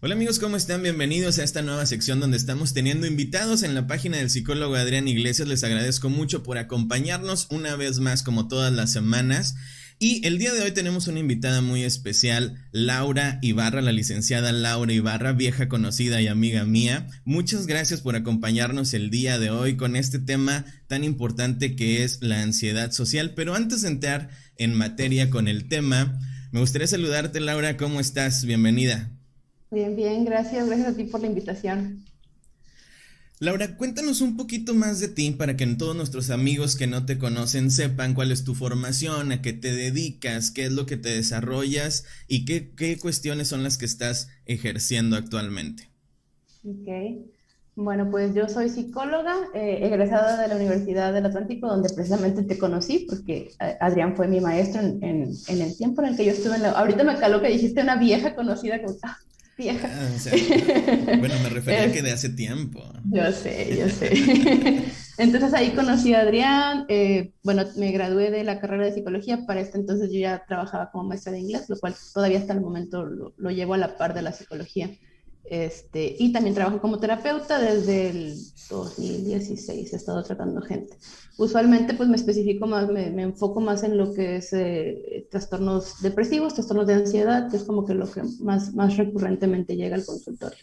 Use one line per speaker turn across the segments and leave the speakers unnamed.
Hola amigos, ¿cómo están? Bienvenidos a esta nueva sección donde estamos teniendo invitados en la página del psicólogo Adrián Iglesias. Les agradezco mucho por acompañarnos una vez más como todas las semanas. Y el día de hoy tenemos una invitada muy especial, Laura Ibarra, la licenciada Laura Ibarra, vieja conocida y amiga mía. Muchas gracias por acompañarnos el día de hoy con este tema tan importante que es la ansiedad social. Pero antes de entrar en materia con el tema, me gustaría saludarte, Laura. ¿Cómo estás? Bienvenida.
Bien, bien, gracias, gracias a ti por la invitación.
Laura, cuéntanos un poquito más de ti para que todos nuestros amigos que no te conocen sepan cuál es tu formación, a qué te dedicas, qué es lo que te desarrollas y qué cuestiones son las que estás ejerciendo actualmente.
Ok. Bueno, pues yo soy psicóloga, egresada de la Universidad del Atlántico, donde precisamente te conocí, porque Adrián fue mi maestro en el tiempo en el que yo estuve en la... Ahorita me caló que dijiste una vieja conocida, como, vieja.
O sea, bueno, me refería a que
Es,
de hace tiempo.
yo sé, yo sé. Entonces ahí conocí a Adrián, bueno, me gradué de la carrera de psicología, para este entonces yo ya trabajaba como maestra de inglés, lo cual todavía hasta el momento lo llevo a la par de la psicología. Y también trabajo como terapeuta desde el 2016, he estado tratando gente. Usualmente pues me especifico más, me enfoco más en lo que es trastornos depresivos, trastornos de ansiedad, que es como que lo que más recurrentemente llega al consultorio.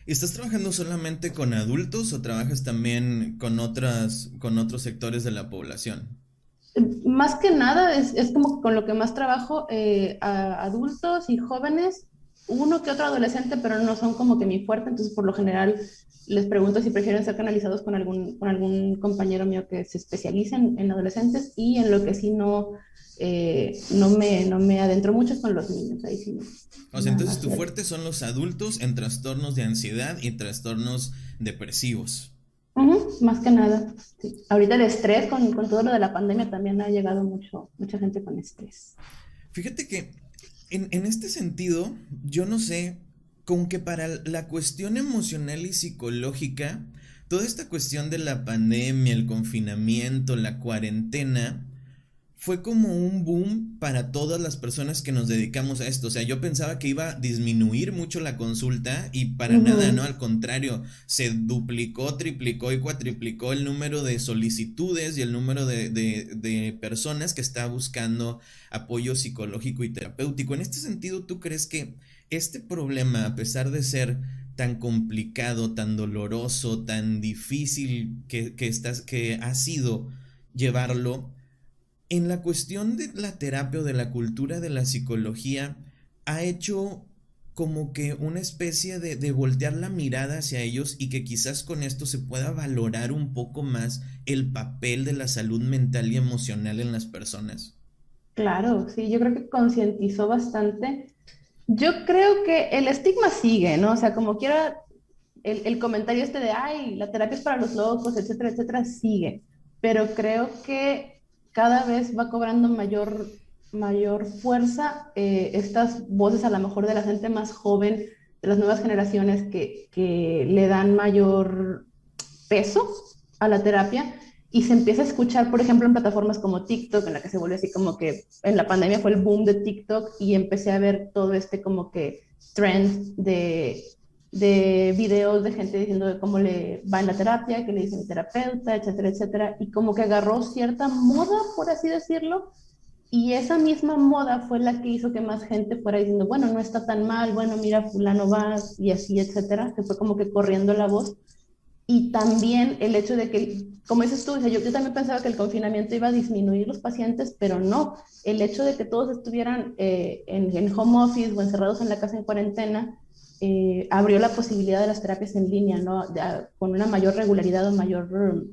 ¿Estás trabajando solamente con adultos o trabajas también con otros sectores de la población?
Más que nada es como con lo que más trabajo, a adultos y jóvenes, uno que otro adolescente, pero no son como que mi fuerte, entonces por lo general les pregunto si prefieren ser canalizados con algún compañero mío que se especialice en adolescentes, y en lo que sí no me adentro mucho es con los niños, ahí sí
O sea,
nada
entonces
más.
tu fuerte son los adultos en trastornos de ansiedad y trastornos depresivos.
Ujú, más que nada, sí. Ahorita el estrés con todo lo de la pandemia también ha llegado mucha gente con estrés.
Fíjate que en este sentido, yo no sé, con que para la cuestión emocional y psicológica, toda esta cuestión de la pandemia, el confinamiento, la cuarentena, fue como un boom para todas las personas que nos dedicamos a esto. O sea, yo pensaba que iba a disminuir mucho la consulta y para nada, ¿no?
Ujú.
Al contrario, se duplicó, triplicó y cuatriplicó el número de solicitudes y el número de personas que está buscando apoyo psicológico y terapéutico. En este sentido, ¿tú crees que este problema, a pesar de ser tan complicado, tan doloroso, tan difícil que ha sido llevarlo, en la cuestión de la terapia o de la cultura de la psicología, ha hecho como que una especie de voltear la mirada hacia ellos y que quizás con esto se pueda valorar un poco más el papel de la salud mental y emocional en las personas?
Claro, sí, yo creo que concientizó bastante. Yo creo que el estigma sigue, ¿no? O sea, como quiera, el comentario este de, ay, la terapia es para los locos, etcétera, etcétera, sigue. Pero creo que cada vez va cobrando mayor fuerza, estas voces a lo mejor de la gente más joven, de las nuevas generaciones que le dan mayor peso a la terapia, y se empieza a escuchar, por ejemplo, en plataformas como TikTok, en la que se vuelve así como que en la pandemia fue el boom de TikTok, y empecé a ver todo este como que trend de videos de gente diciendo de cómo le va en la terapia, que le dice mi terapeuta, etcétera, etcétera, y como que agarró cierta moda, por así decirlo, y esa misma moda fue la que hizo que más gente fuera diciendo, bueno, no está tan mal, bueno, mira, fulano va, y así, etcétera, que fue como que corriendo la voz. Y también el hecho de que, como dices tú, o sea, yo también pensaba que el confinamiento iba a disminuir los pacientes, pero no. El hecho de que todos estuvieran en home office o encerrados en la casa en cuarentena, abrió la posibilidad de las terapias en línea, ¿no? Con una mayor regularidad o mayor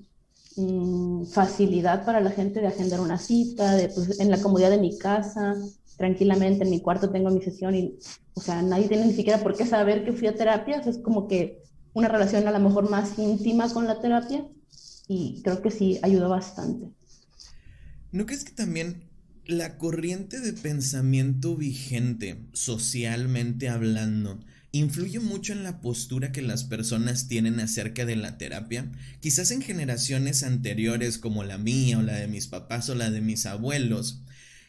facilidad para la gente de agendar una cita, de, pues, en la comodidad de mi casa, tranquilamente en mi cuarto tengo mi sesión y, o sea, nadie tiene ni siquiera por qué saber que fui a terapia, o sea, es como que una relación a lo mejor más íntima con la terapia, y creo que sí ayudó bastante.
¿No crees que también la corriente de pensamiento vigente, socialmente hablando, influye mucho en la postura que las personas tienen acerca de la terapia? Quizás en generaciones anteriores como la mía o la de mis papás o la de mis abuelos,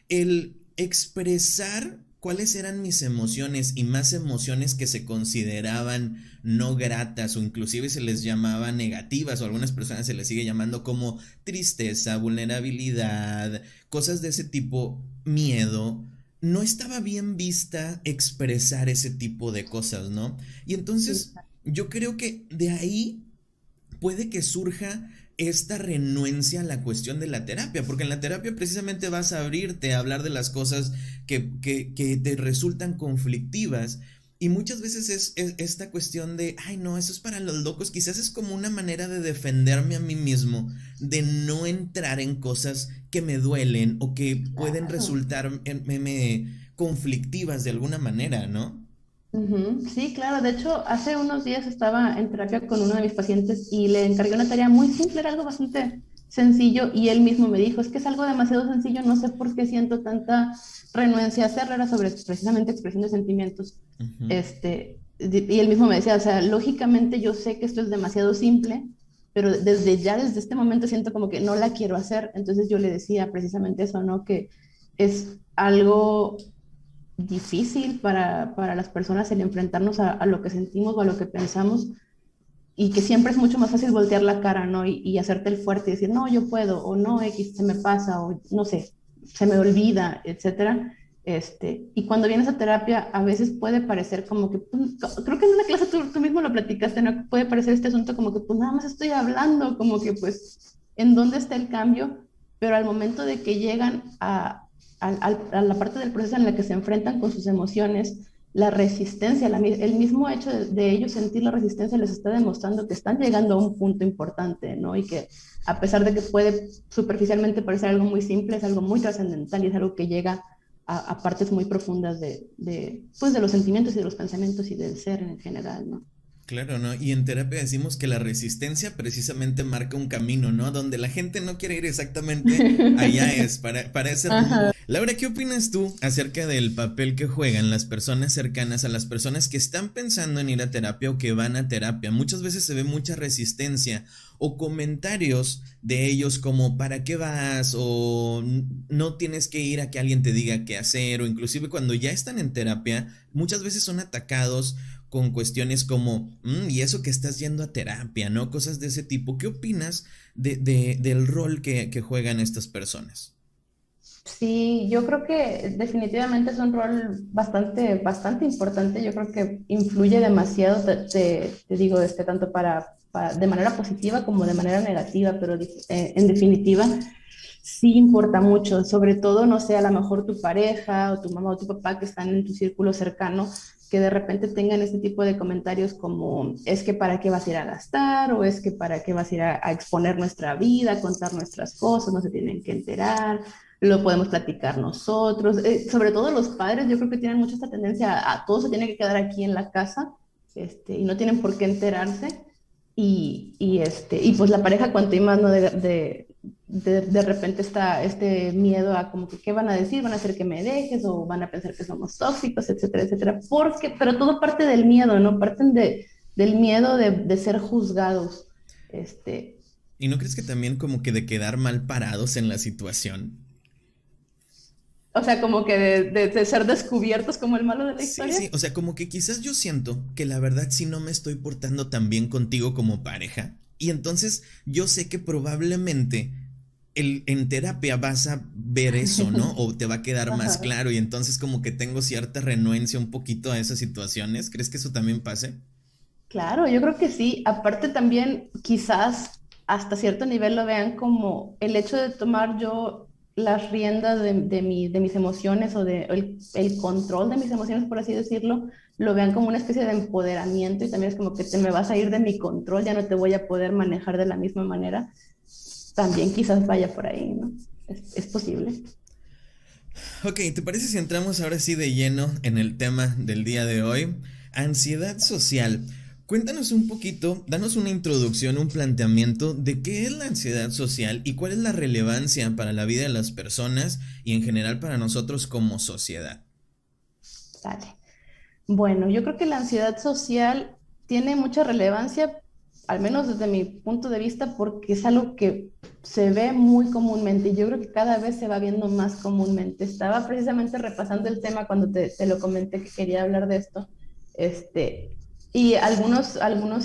el expresar cuáles eran mis emociones y más emociones que se consideraban no gratas o inclusive se les llamaba negativas o a algunas personas se les sigue llamando como tristeza, vulnerabilidad, cosas de ese tipo, miedo. No estaba bien vista expresar ese tipo de cosas, ¿no? Y
Sí,
entonces yo creo que de ahí puede que surja esta renuencia a la cuestión de la terapia, porque en la terapia precisamente vas a abrirte a hablar de las cosas que te resultan conflictivas y muchas veces es esta cuestión de, ay no, eso es para los locos, quizás es como una manera de defenderme a mí mismo, de no entrar en cosas que me duelen o que pueden
claro.
resultar conflictivas de alguna manera, ¿no?
Ujú, sí, claro. De hecho, hace unos días estaba en terapia con uno de mis pacientes y le encargué una tarea muy simple, era algo bastante sencillo y él mismo me dijo, es que es algo demasiado sencillo, no sé por qué siento tanta renuencia a hacerlo, era sobre precisamente expresión de sentimientos.
Ujú.
Y él mismo me decía, o sea, lógicamente yo sé que esto es demasiado simple, pero desde este momento siento como que no la quiero hacer. Entonces yo le decía precisamente eso, ¿no? Que es algo difícil para las personas el enfrentarnos a lo que sentimos o a lo que pensamos y que siempre es mucho más fácil voltear la cara, ¿no? Y hacerte el fuerte y decir, no, yo puedo, o no, X, se me pasa, o no sé, se me olvida, etcétera. Y cuando vienes a terapia, a veces puede parecer como que, pues, creo que en una clase tú mismo lo platicaste, ¿no? Puede parecer este asunto como que, pues nada más estoy hablando, como que, pues, ¿en dónde está el cambio? Pero al momento de que llegan a la parte del proceso en la que se enfrentan con sus emociones, la resistencia, el mismo hecho de ellos sentir la resistencia les está demostrando que están llegando a un punto importante, ¿no? Y que a pesar de que puede superficialmente parecer algo muy simple, es algo muy trascendental y es algo que llega a partes muy profundas pues de los sentimientos y de los pensamientos y del ser en general, ¿no?
Claro, ¿no? Y en terapia decimos que la resistencia precisamente marca un camino, ¿no? Donde la gente no quiere ir exactamente, allá es, para ese rumbo.
Ajá.
Laura, ¿qué opinas tú acerca del papel que juegan las personas cercanas a las personas que están pensando en ir a terapia o que van a terapia? Muchas veces se ve mucha resistencia o comentarios de ellos como ¿para qué vas? O no tienes que ir a que alguien te diga qué hacer o inclusive cuando ya están en terapia, muchas veces son atacados con cuestiones como, y eso que estás yendo a terapia, ¿no? Cosas de ese tipo. ¿Qué opinas del rol que juegan estas personas?
Sí, yo creo que definitivamente es un rol bastante importante. Yo creo que influye demasiado, te digo, tanto de manera positiva como de manera negativa, pero en definitiva sí importa mucho, sobre todo, no sé, a lo mejor tu pareja o tu mamá o tu papá que están en tu círculo cercano, que de repente tengan este tipo de comentarios como, es que para qué vas a ir a gastar, o es que para qué vas a ir a exponer nuestra vida, a contar nuestras cosas, no se tienen que enterar, lo podemos platicar nosotros. Sobre todo los padres, yo creo que tienen mucho esta tendencia a todo se tiene que quedar aquí en la casa, y no tienen por qué enterarse. Y pues la pareja, cuanto y más, ¿no? De repente está este miedo a como que qué van a decir, van a hacer que me dejes o van a pensar que somos tóxicos, etcétera, etcétera. Pero todo parte del miedo, ¿no? Parten del miedo de ser juzgados. Este,
¿Y no crees que también como que de quedar mal parados en la situación?
o sea, como que de ser descubiertos como el malo de la
Sí,
historia.
sí, o sea, como que quizás yo siento que la verdad sí no me estoy portando tan bien contigo como pareja. Y entonces yo sé que probablemente en terapia vas a ver eso, ¿no? O te va a quedar más
Ajá.
claro y entonces como que tengo cierta renuencia un poquito a esas situaciones. ¿Crees que eso también pase?
Claro, yo creo que sí. Aparte también quizás hasta cierto nivel lo vean como el hecho de tomar yo las riendas de mis emociones el control de mis emociones, por así decirlo, lo vean como una especie de empoderamiento y también es como que te me vas a ir de mi control, ya no te voy a poder manejar de la misma manera. También quizás vaya por ahí, ¿no? Es posible.
Ok, ¿te parece si entramos ahora sí de lleno en el tema del día de hoy? Ansiedad social. Cuéntanos un poquito, danos una introducción, un planteamiento de qué es la ansiedad social y cuál es la relevancia para la vida de las personas y en general para nosotros como sociedad.
Sale. Bueno, yo creo que la ansiedad social tiene mucha relevancia al menos desde mi punto de vista, porque es algo que se ve muy comúnmente y yo creo que cada vez se va viendo más comúnmente. Estaba precisamente repasando el tema cuando te lo comenté que quería hablar de esto, este, y algunos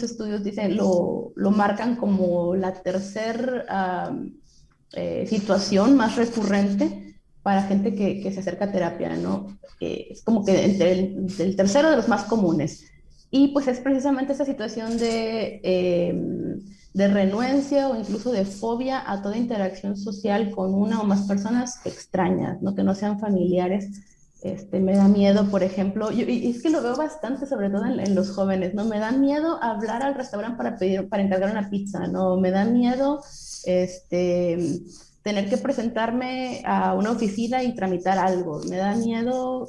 estudios dicen, lo marcan como la tercera situación más recurrente para gente que se acerca a terapia, ¿no? Es como que entre el tercero de los más comunes. Y pues es precisamente esa situación de renuencia o incluso de fobia a toda interacción social con una o más personas extrañas, ¿no? Que no sean familiares. Me da miedo, por ejemplo, y es que lo veo bastante, sobre todo en los jóvenes, ¿no? Me da miedo hablar al restaurante para encargar una pizza, ¿no? Me da miedo, este, tener que presentarme a una oficina y tramitar algo. Me da miedo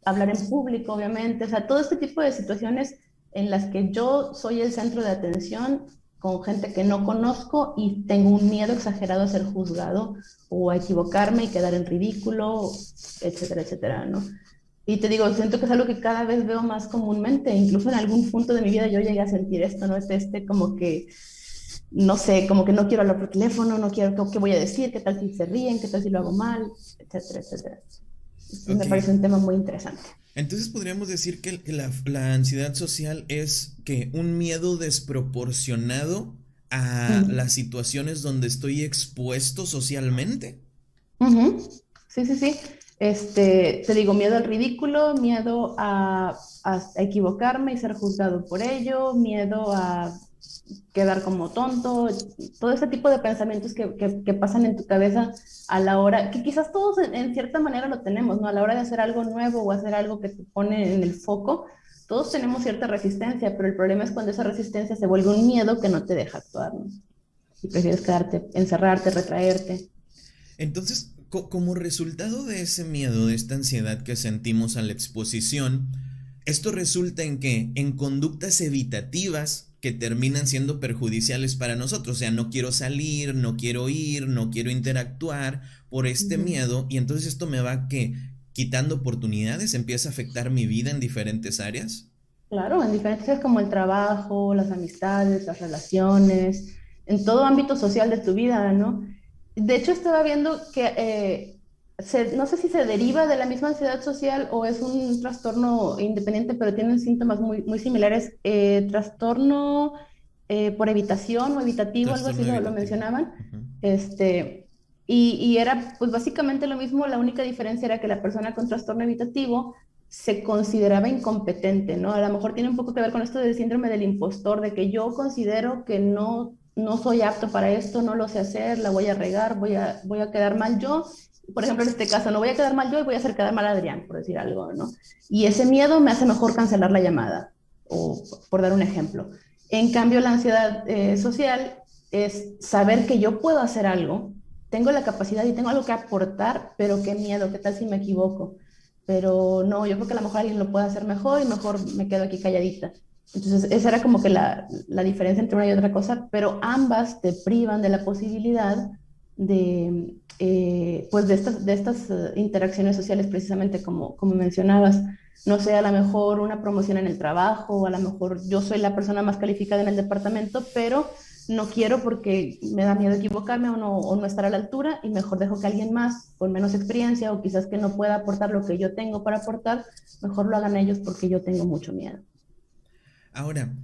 hablar en público, obviamente. O sea, todo este tipo de situaciones en las que yo soy el centro de atención con gente que no conozco y tengo un miedo exagerado a ser juzgado o a equivocarme y quedar en ridículo, etcétera, etcétera, ¿no? Y te digo, siento que es algo que cada vez veo más comúnmente, incluso en algún punto de mi vida yo llegué a sentir esto, ¿no? Como que, no sé, como que no quiero hablar por teléfono, no quiero, ¿qué voy a decir? ¿Qué tal si se ríen? ¿Qué tal si lo hago mal? Etcétera, etcétera. Sí, me
Ok.
parece un tema muy interesante.
Entonces podríamos decir que la ansiedad social es que un miedo desproporcionado a
Mm.
las situaciones donde estoy expuesto socialmente.
Ujú. Sí, sí, sí. Te digo, miedo al ridículo, miedo a equivocarme y ser juzgado por ello, miedo a quedar como tonto, todo ese tipo de pensamientos que pasan en tu cabeza a la hora, que quizás todos en cierta manera lo tenemos, ¿no? A la hora de hacer algo nuevo o hacer algo que te pone en el foco, todos tenemos cierta resistencia, pero el problema es cuando esa resistencia se vuelve un miedo que no te deja actuar, ¿no? Y prefieres quedarte, encerrarte, retraerte.
Entonces, como resultado de ese miedo, de esta ansiedad que sentimos a la exposición, esto resulta en que en conductas evitativas que terminan siendo perjudiciales para nosotros, o sea, no quiero salir, no quiero ir, no quiero interactuar por este
Ujú.
miedo y entonces esto me va que quitando oportunidades, empieza a afectar mi vida en diferentes áreas.
Claro, en diferentes como el trabajo, las amistades, las relaciones, en todo ámbito social de tu vida, ¿no? De hecho, estaba viendo que no sé si se deriva de la misma ansiedad social o es un trastorno independiente, pero tienen síntomas muy, muy similares. Trastorno por evitación o evitativo, algo así
Trastorno
lo
evitativo.
mencionaban.
Ujú.
Y era pues básicamente lo mismo, la única diferencia era que la persona con trastorno evitativo se consideraba incompetente, ¿no? A lo mejor tiene un poco que ver con esto del síndrome del impostor, de que yo considero que no soy apto para esto, no lo sé hacer, la voy a regar, voy a quedar mal yo. Por ejemplo, en este caso, no voy a quedar mal yo y voy a hacer quedar mal a Adrián, por decir algo, ¿no? Y ese miedo me hace mejor cancelar la llamada, o por dar un ejemplo. En cambio, la ansiedad social es saber que yo puedo hacer algo, tengo la capacidad y tengo algo que aportar, pero qué miedo, qué tal si me equivoco. Pero no, yo creo que a lo mejor alguien lo puede hacer mejor y mejor me quedo aquí calladita. Entonces, esa era como que la diferencia entre una y otra cosa, pero ambas te privan de la posibilidad pues de estas interacciones sociales, precisamente como mencionabas. No sé, a lo mejor una promoción en el trabajo, a lo mejor yo soy la persona más calificada en el departamento, pero no quiero porque me da miedo equivocarme o no estar a la altura y mejor dejo que alguien más con menos experiencia o quizás que no pueda aportar lo que yo tengo para aportar, mejor lo hagan ellos porque yo tengo mucho miedo.
Ahora,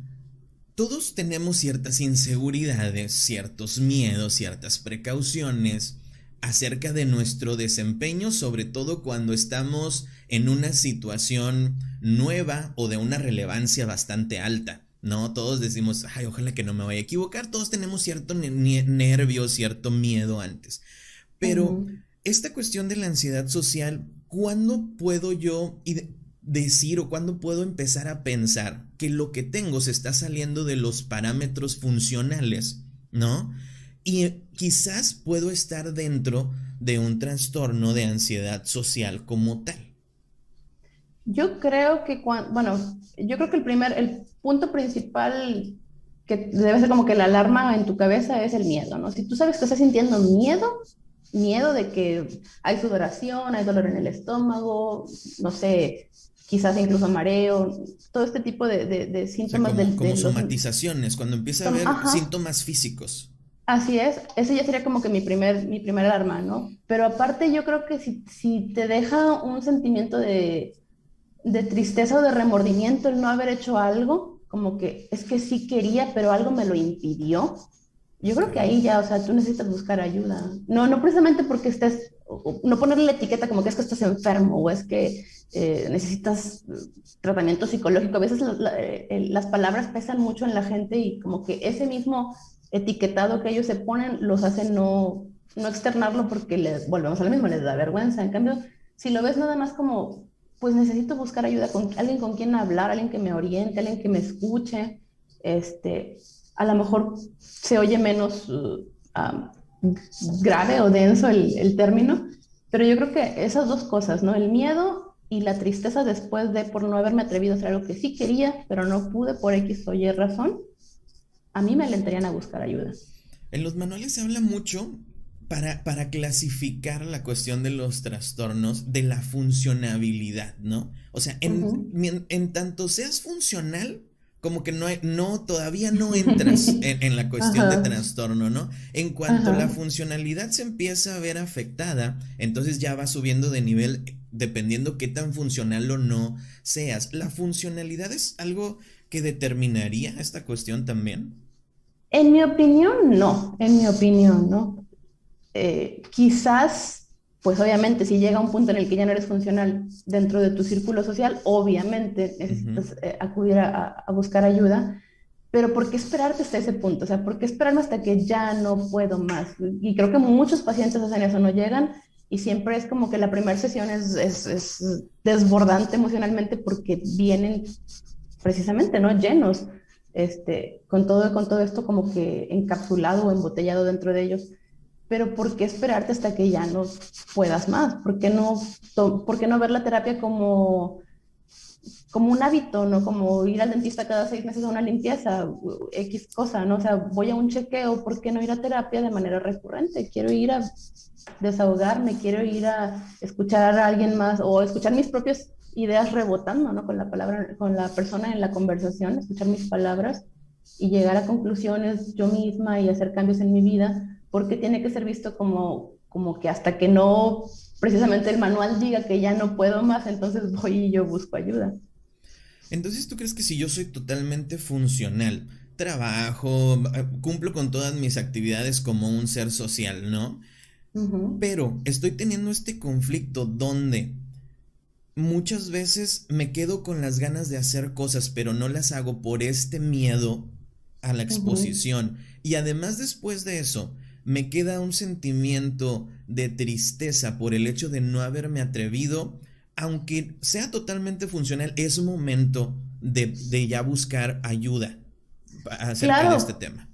todos tenemos ciertas inseguridades, ciertos miedos, ciertas precauciones acerca de nuestro desempeño, sobre todo cuando estamos en una situación nueva o de una relevancia bastante alta. No, todos decimos, ay, ojalá que no me vaya a equivocar. Todos tenemos cierto nervio, cierto miedo antes.
Uh
Pero
-huh.
esta cuestión de la ansiedad social, ¿cuándo puedo yo decir o cuándo puedo empezar a pensar que lo que tengo se está saliendo de los parámetros funcionales, ¿no? Y quizás puedo estar dentro de un trastorno de ansiedad social como tal.
Yo creo que bueno, yo creo que el punto principal que debe ser como que la alarma en tu cabeza es el miedo, ¿no? Si tú sabes que estás sintiendo miedo de que hay sudoración, hay dolor en el estómago, no sé, quizás incluso mareo, todo este tipo de
O sea,
síntomas
como
de los...
somatizaciones, cuando empieza a haber
Ajá,
síntomas físicos.
así es, ese ya sería como que mi primer alarma, ¿no? Pero aparte yo creo que si te deja un sentimiento de tristeza o de remordimiento el no haber hecho algo, como que es que sí quería, pero algo me lo impidió. Yo
Ok.
creo que ahí ya, o sea, tú necesitas buscar ayuda. No, no precisamente porque estés, no ponerle la etiqueta como que es que estás enfermo o es que necesitas tratamiento psicológico. A veces las palabras pesan mucho en la gente y como que ese mismo etiquetado que ellos se ponen los hace no externarlo porque les, volvemos a lo mismo, les da vergüenza. En cambio, si lo ves nada más como, pues necesito buscar ayuda con alguien con quien hablar, alguien que me oriente, alguien que me escuche, este, a lo mejor se oye menos grave o denso el término, pero yo creo que esas dos cosas, ¿no? El miedo y la tristeza después de por no haberme atrevido a hacer algo que sí quería, pero no pude por X o Y razón, a mí me alentarían a buscar ayuda.
En los manuales se habla mucho para clasificar la cuestión de los trastornos de la funcionabilidad, ¿no? O sea,
Ujú.
en tanto seas funcional, como que todavía no entras en la cuestión de
Ajá,
trastorno, ¿no? En cuanto la
ajá.
funcionalidad se empieza a ver afectada, entonces ya va subiendo de nivel dependiendo qué tan funcional o no seas. ¿La funcionalidad es algo que determinaría esta cuestión también?
En mi opinión, no, en mi opinión, ¿no? Quizás, pues obviamente, si llega un punto en el que ya no eres funcional dentro de tu círculo social, obviamente
Ujú.
necesitas acudir a buscar ayuda, pero ¿por qué esperarte hasta ese punto? O sea, ¿por qué esperarme hasta que ya no puedo más? Y creo que muchos pacientes hacen eso, no llegan y siempre es como que la primera sesión es desbordante emocionalmente porque vienen precisamente, ¿no? Llenos, con todo esto como que encapsulado o embotellado dentro de ellos. Pero ¿por qué esperarte hasta que ya no puedas más? ¿Por qué no ver la terapia como un hábito, ¿no? Como ir al dentista cada 6 meses a una limpieza, X cosa, ¿no? O sea, voy a un chequeo, ¿por qué no ir a terapia de manera recurrente? Quiero ir a desahogarme, quiero ir a escuchar a alguien más o escuchar mis propias ideas rebotando, ¿no? Con la palabra, con la persona en la conversación, escuchar mis palabras y llegar a conclusiones yo misma y hacer cambios en mi vida, porque tiene que ser visto como que hasta que no precisamente el manual diga que ya no puedo más, entonces voy y yo busco ayuda.
Entonces, ¿tú crees que si yo soy totalmente funcional, trabajo, cumplo con todas mis actividades como un ser social, ¿no?
Ujú,
Pero estoy teniendo este conflicto donde muchas veces me quedo con las ganas de hacer cosas, pero no las hago por este miedo a la
ujú.
exposición. Y además después de eso, me queda un sentimiento de tristeza por el hecho de no haberme atrevido. Aunque sea totalmente funcional, es momento de ya buscar ayuda acerca de este
Claro,
tema.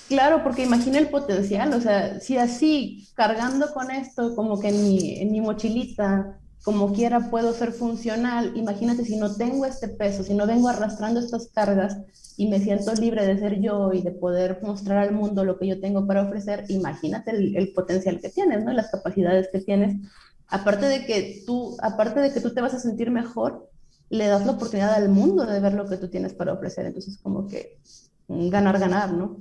claro, porque imagina el potencial, o sea, si así, cargando con esto, como que en mi mochilita, como quiera puedo ser funcional, imagínate si no tengo este peso, si no vengo arrastrando estas cargas y me siento libre de ser yo y de poder mostrar al mundo lo que yo tengo para ofrecer, imagínate el potencial que tienes, ¿no? Las capacidades que tienes. Aparte de que tú te vas a sentir mejor, le das la oportunidad al mundo de ver lo que tú tienes para ofrecer. Entonces, como que ganar, ganar, ¿no?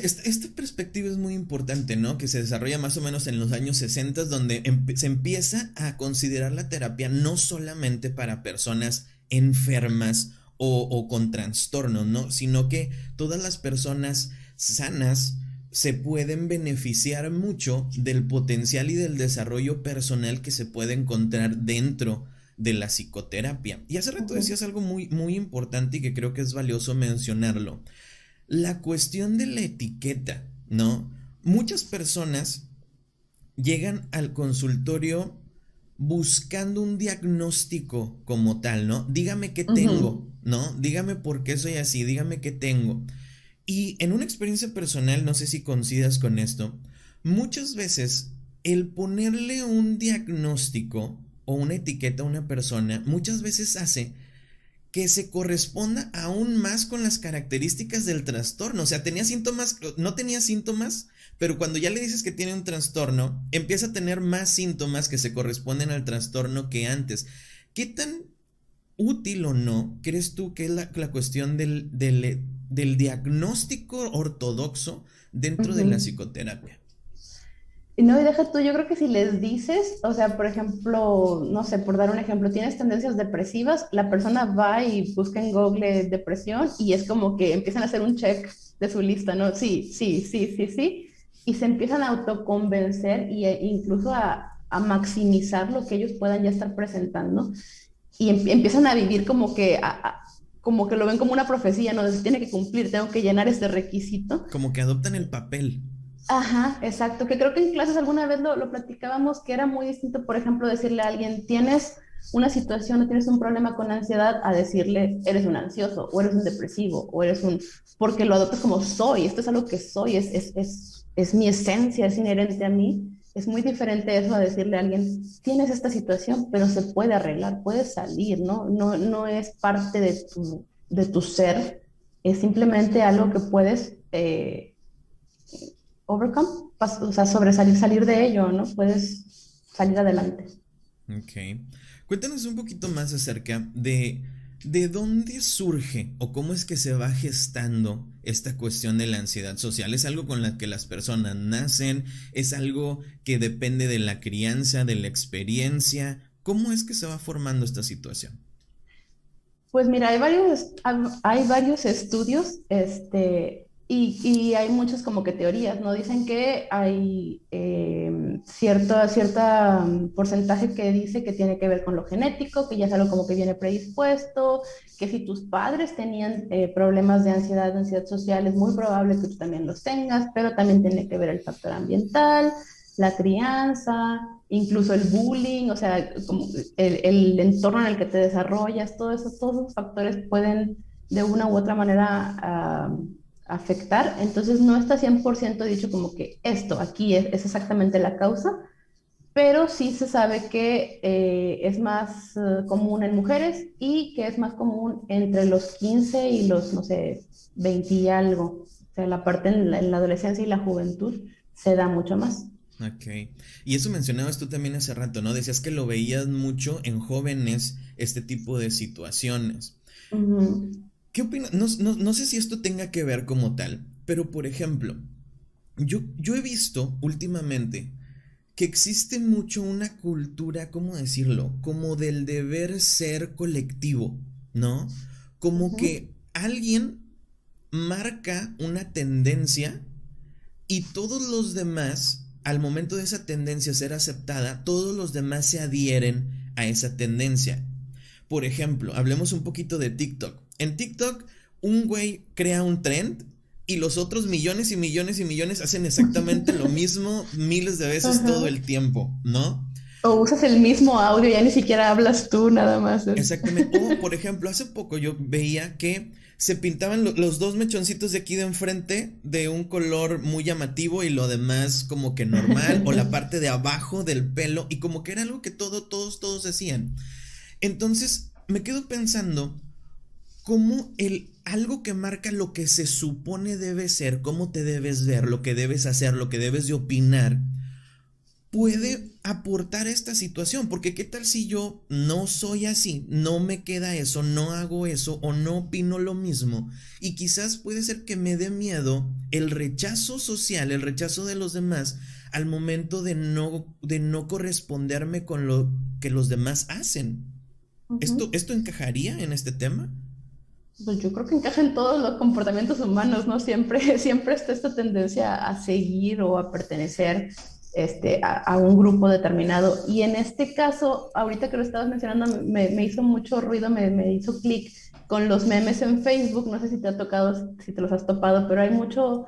Esta perspectiva es muy importante, ¿no? Que se desarrolla más o menos en los años 60, donde se empieza a considerar la terapia no solamente para personas enfermas o con trastornos, ¿no? Sino que todas las personas sanas se pueden beneficiar mucho del potencial y del desarrollo personal que se puede encontrar dentro de la psicoterapia. Y hace rato
Ujú,
decías algo muy, muy importante y que creo que es valioso mencionarlo. La cuestión de la etiqueta, ¿no? Muchas personas llegan al consultorio buscando un diagnóstico como tal, ¿no? Dígame qué tengo,
ujú.
¿no? Dígame por qué soy así, dígame qué tengo. Y en una experiencia personal, no sé si coincidas con esto, muchas veces el ponerle un diagnóstico o una etiqueta a una persona, muchas veces hace que se corresponda aún más con las características del trastorno. O sea, tenía síntomas, no tenía síntomas, pero cuando ya le dices que tiene un trastorno, empieza a tener más síntomas que se corresponden al trastorno que antes. ¿Qué tan útil o no crees tú que es la cuestión del diagnóstico ortodoxo dentro de la
Ujú.
psicoterapia?
Y no, y deja tú, yo creo que si les dices, o sea, por ejemplo, no sé, por dar un ejemplo, tienes tendencias depresivas, la persona va y busca en Google depresión y es como que empiezan a hacer un check de su lista, ¿no? Sí, sí, sí, sí, sí, y se empiezan a autoconvencer incluso a maximizar lo que ellos puedan ya estar presentando y empiezan a vivir como que, como que lo ven como una profecía, ¿no? Se tiene que cumplir, tengo que llenar este requisito.
Como que adoptan el papel.
Ajá, exacto, que creo que en clases alguna vez lo platicábamos, que era muy distinto, por ejemplo, decirle a alguien, tienes una situación o tienes un problema con ansiedad, a decirle, eres un ansioso, o eres un depresivo, o eres un, porque lo adoptas como soy, esto es algo que soy, es mi esencia, es inherente a mí. Es muy diferente eso a decirle a alguien, tienes esta situación, pero se puede arreglar, puedes salir, ¿no? No, no es parte de tu ser, es simplemente algo que puedes overcome, o sea, sobresalir, salir de ello, ¿no? Puedes salir adelante.
Ok. Cuéntanos un poquito más acerca de dónde surge o cómo es que se va gestando esta cuestión de la ansiedad social. ¿Es algo con la que las personas nacen? ¿Es algo que depende de la crianza, de la experiencia? ¿Cómo es que se va formando esta situación?
Pues mira, hay varios estudios, y hay muchas como que teorías, ¿no? Dicen que hay cierta porcentaje que dice que tiene que ver con lo genético, que ya es algo como que viene predispuesto, que si tus padres tenían problemas de ansiedad social, es muy probable que tú también los tengas, pero también tiene que ver el factor ambiental, la crianza, incluso el bullying, o sea, como el entorno en el que te desarrollas, todos esos factores pueden de una u otra manera afectar. Entonces no está 100% dicho como que esto aquí es exactamente la causa, pero sí se sabe que es más común en mujeres y que es más común entre los 15 y los, no sé, 20 y algo. O sea, la parte en la adolescencia y la juventud se da mucho más.
Ok. Y eso mencionabas tú también hace rato, ¿no? Decías que lo veías mucho en jóvenes, este tipo de situaciones.
Ujú.
¿Qué opinas? No sé si esto tenga que ver como tal, pero por ejemplo, yo he visto últimamente que existe mucho una cultura, ¿cómo decirlo? Como del deber ser colectivo, ¿no? Como
Ujú.
que alguien marca una tendencia y todos los demás, al momento de esa tendencia ser aceptada, todos los demás se adhieren a esa tendencia. Por ejemplo, hablemos un poquito de TikTok. En TikTok, un güey crea un trend y los otros millones y millones y millones hacen exactamente lo mismo miles de veces todo
Ajá.
el tiempo, ¿no?
O usas el mismo audio, ya ni siquiera hablas tú, nada más.
Exactamente. O, por ejemplo, hace poco yo veía que se pintaban los dos mechoncitos de aquí de enfrente de un color muy llamativo y lo demás como que normal, o la parte de abajo del pelo, y como que era algo que todos hacían. Entonces me quedo pensando cómo algo que marca lo que se supone debe ser, cómo te debes ver, lo que debes hacer, lo que debes de opinar,
Ujú.
puede aportar esta situación, porque qué tal si yo no soy así, no me queda eso, no hago eso o no opino lo mismo, y quizás puede ser que me dé miedo el rechazo social, el rechazo de los demás al momento de no corresponderme con lo que los demás hacen. ¿Esto,
Ujú.
esto encajaría en este tema?
Pues yo creo que encaja en todos los comportamientos humanos, ¿no? Siempre, siempre está esta tendencia a seguir o a pertenecer a un grupo determinado. Y en este caso, ahorita que lo estabas mencionando, me hizo mucho ruido, me hizo clic con los memes en Facebook. No sé si te ha tocado, si te los has topado, pero hay mucho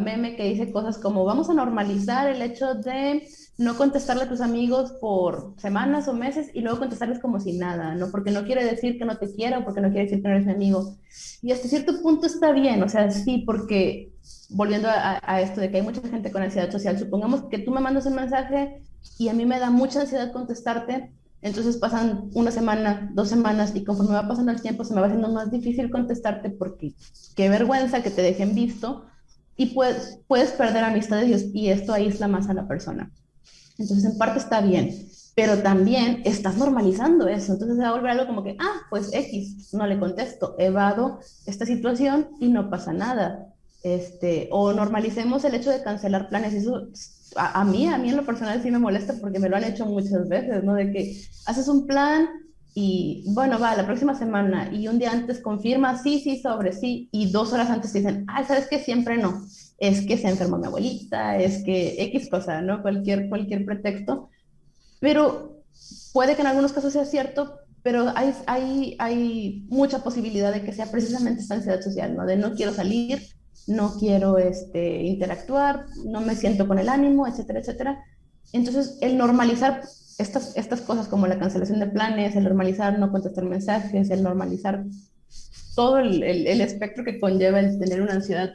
meme que dice cosas como vamos a normalizar el hecho de no contestarle a tus amigos por semanas o meses y luego contestarles como si nada, ¿no? Porque no quiere decir que no te quiera o porque no quiere decir que no eres mi amigo. Y hasta cierto punto está bien, o sea, sí, porque volviendo a esto de que hay mucha gente con ansiedad social, supongamos que tú me mandas un mensaje y a mí me da mucha ansiedad contestarte, entonces pasan una semana, 2 semanas y conforme va pasando el tiempo se me va haciendo más difícil contestarte porque qué vergüenza que te dejen visto y puedes perder amistades y esto aísla más a la persona. Entonces, en parte está bien, pero también estás normalizando eso, entonces se va a volver algo como que, pues X, no le contesto, evado esta situación y no pasa nada. O normalicemos el hecho de cancelar planes, eso a mí en lo personal sí me molesta porque me lo han hecho muchas veces, ¿no? De que haces un plan y bueno, va, la próxima semana y un día antes confirma, sí, sí, sobre sí, y 2 horas antes te dicen, ¿sabes qué? Siempre no, es que se enfermó mi abuelita, es que X cosa, ¿no? Cualquier pretexto, pero puede que en algunos casos sea cierto, pero hay mucha posibilidad de que sea precisamente esta ansiedad social, ¿no? De no quiero salir, no quiero interactuar, no me siento con el ánimo, etcétera, etcétera. Entonces, el normalizar estas cosas como la cancelación de planes, el normalizar no contestar mensajes, el normalizar todo el espectro que conlleva el tener una ansiedad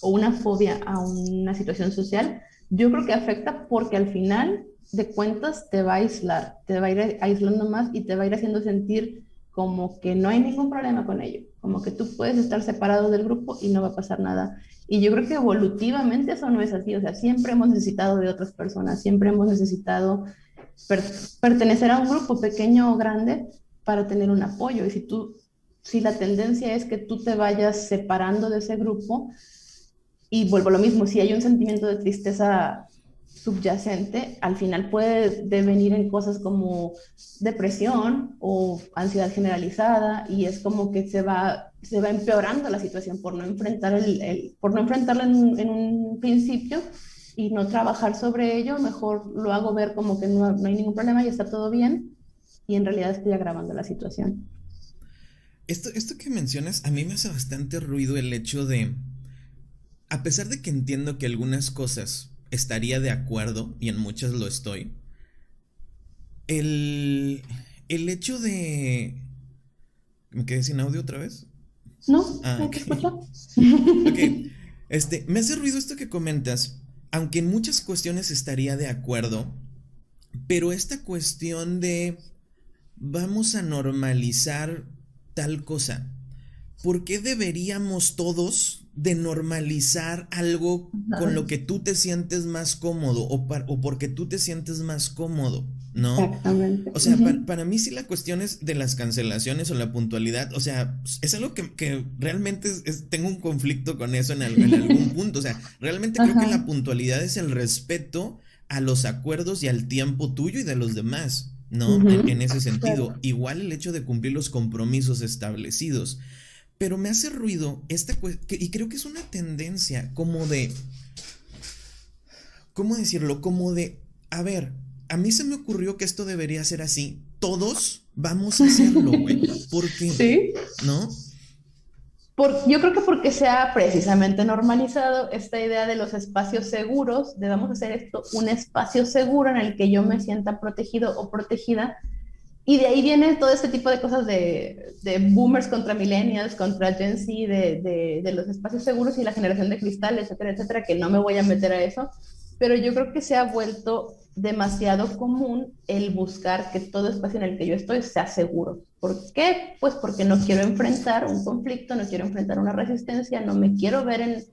o una fobia a una situación social, yo creo que afecta porque al final de cuentas te va a aislar, te va a ir aislando más y te va a ir haciendo sentir como que no hay ningún problema con ello, como que tú puedes estar separado del grupo y no va a pasar nada. Y yo creo que evolutivamente eso no es así, o sea, siempre hemos necesitado de otras personas, siempre hemos necesitado per pertenecer a un grupo pequeño o grande para tener un apoyo. Y si la tendencia es que tú te vayas separando de ese grupo, y vuelvo a lo mismo, si hay un sentimiento de tristeza subyacente, al final puede devenir en cosas como depresión o ansiedad generalizada y es como que se va empeorando la situación por no por no enfrentarla en un principio y no trabajar sobre ello, mejor lo hago ver como que no hay ningún problema y está todo bien y en realidad estoy agravando la situación.
Esto que mencionas, a mí me hace bastante ruido el hecho de, a pesar de que entiendo que algunas cosas estaría de acuerdo, y en muchas lo estoy, el, el hecho de... ¿Me quedé sin audio otra vez?
¿No?
Ah,
¿Me
ok.
te escucho?
Ok. Me hace ruido esto que comentas, aunque en muchas cuestiones estaría de acuerdo, pero esta cuestión de vamos a normalizar tal cosa. ¿Por qué deberíamos todos de normalizar algo con
Ajá,
lo que tú te sientes más cómodo o porque tú te sientes más cómodo, ¿no?
exactamente.
O sea,
Ujú,
para mí sí la cuestión es de las cancelaciones o la puntualidad, o sea, es algo que realmente tengo un conflicto con eso en algún punto, o sea, realmente creo que
ajá,
la puntualidad es el respeto a los acuerdos y al tiempo tuyo y de los demás, ¿no? En
ujú,
ese
claro.
sentido, igual el hecho de cumplir los compromisos establecidos. Pero me hace ruido y creo que es una tendencia como de, ¿cómo decirlo? Como de, a ver, a mí se me ocurrió que esto debería ser así. Todos vamos a hacerlo, güey. ¿Por qué?
Sí,
¿No?
yo creo que porque se ha precisamente normalizado esta idea de los espacios seguros, de vamos a hacer esto un espacio seguro en el que yo me sienta protegido o protegida. Y de ahí viene todo este tipo de cosas de boomers contra millennials, contra Gen Z, de los espacios seguros y la generación de cristal, etcétera, etcétera, que no me voy a meter a eso, pero yo creo que se ha vuelto demasiado común el buscar que todo espacio en el que yo estoy sea seguro. ¿Por qué? Pues porque no quiero enfrentar un conflicto, no quiero enfrentar una resistencia, no me quiero ver en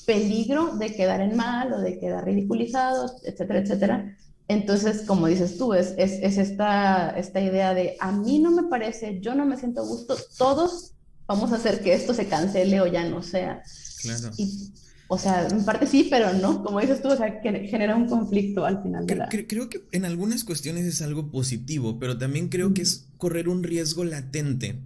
peligro de quedar en mal o de quedar ridiculizado, etcétera, etcétera. Entonces, como dices tú, es esta idea de a mí no me parece, yo no me siento a gusto, todos vamos a hacer que esto se cancele o ya no sea.
Claro.
Y, o sea, en parte sí, pero no, como dices tú, o sea, que genera un conflicto al final de la...
Creo que en algunas cuestiones es algo positivo, pero también creo que es correr un riesgo latente.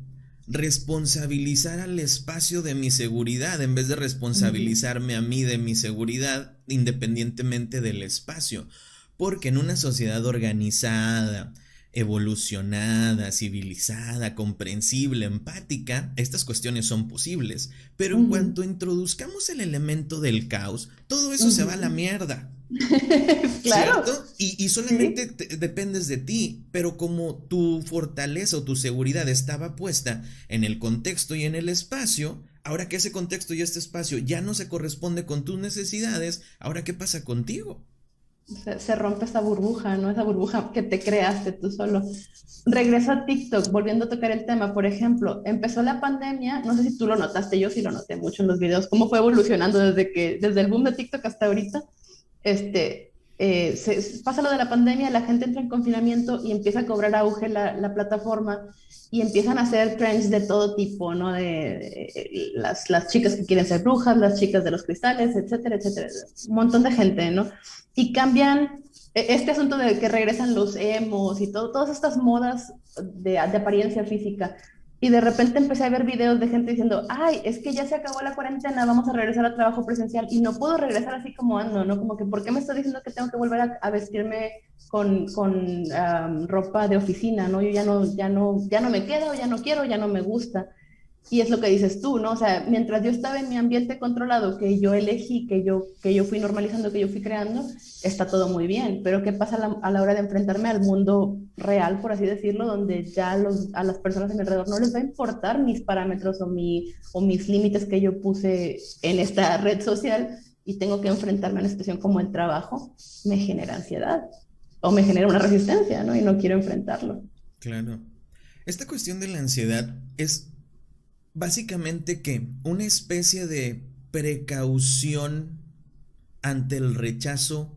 Responsabilizar al espacio de mi seguridad en vez de responsabilizarme a mí de mi seguridad independientemente del espacio. Porque en una sociedad organizada, evolucionada, civilizada, comprensible, empática, estas cuestiones son posibles. Pero en
Ujú,
cuanto introduzcamos el elemento del caos, todo eso se va a la
ujú.
mierda.
Claro,
¿Cierto? Y solamente
sí.
dependes de ti, pero como tu fortaleza o tu seguridad estaba puesta en el contexto y en el espacio, ahora que ese contexto y este espacio ya no se corresponde con tus necesidades, ahora ¿qué pasa contigo?
Se rompe esa burbuja, ¿no? Esa burbuja que te creaste tú solo. Regreso a TikTok, volviendo a tocar el tema, por ejemplo, empezó la pandemia, no sé si tú lo notaste, yo sí lo noté mucho en los videos, cómo fue evolucionando desde el boom de TikTok hasta ahorita. Este, pasa lo de la pandemia, la gente entra en confinamiento y empieza a cobrar auge la plataforma y empiezan a hacer trends de todo tipo, ¿no? Las chicas que quieren ser brujas, las chicas de los cristales, etcétera, etcétera. Un montón de gente, ¿no? Y cambian este asunto de que regresan los emos y todas estas modas de apariencia física. Y de repente empecé a ver videos de gente diciendo, ay, es que ya se acabó la cuarentena, vamos a regresar al trabajo presencial y no puedo regresar así como ando, ¿no? Como que, ¿por qué me está diciendo que tengo que volver a vestirme con ropa de oficina, ¿no? Yo ya no me quedo, ya no quiero, ya no me gusta. Y es lo que dices tú, ¿no? O sea, mientras yo estaba en mi ambiente controlado, que yo elegí, que yo fui normalizando, que yo fui creando, está todo muy bien. Pero ¿qué pasa a la hora de enfrentarme al mundo real, por así decirlo, donde ya a las personas a mi alrededor no les va a importar mis parámetros o mis límites que yo puse en esta red social y tengo que enfrentarme a una situación como el trabajo? Me genera ansiedad o me genera una resistencia, ¿no? Y no quiero enfrentarlo.
Claro. Esta cuestión de la ansiedad es básicamente que una especie de precaución ante el rechazo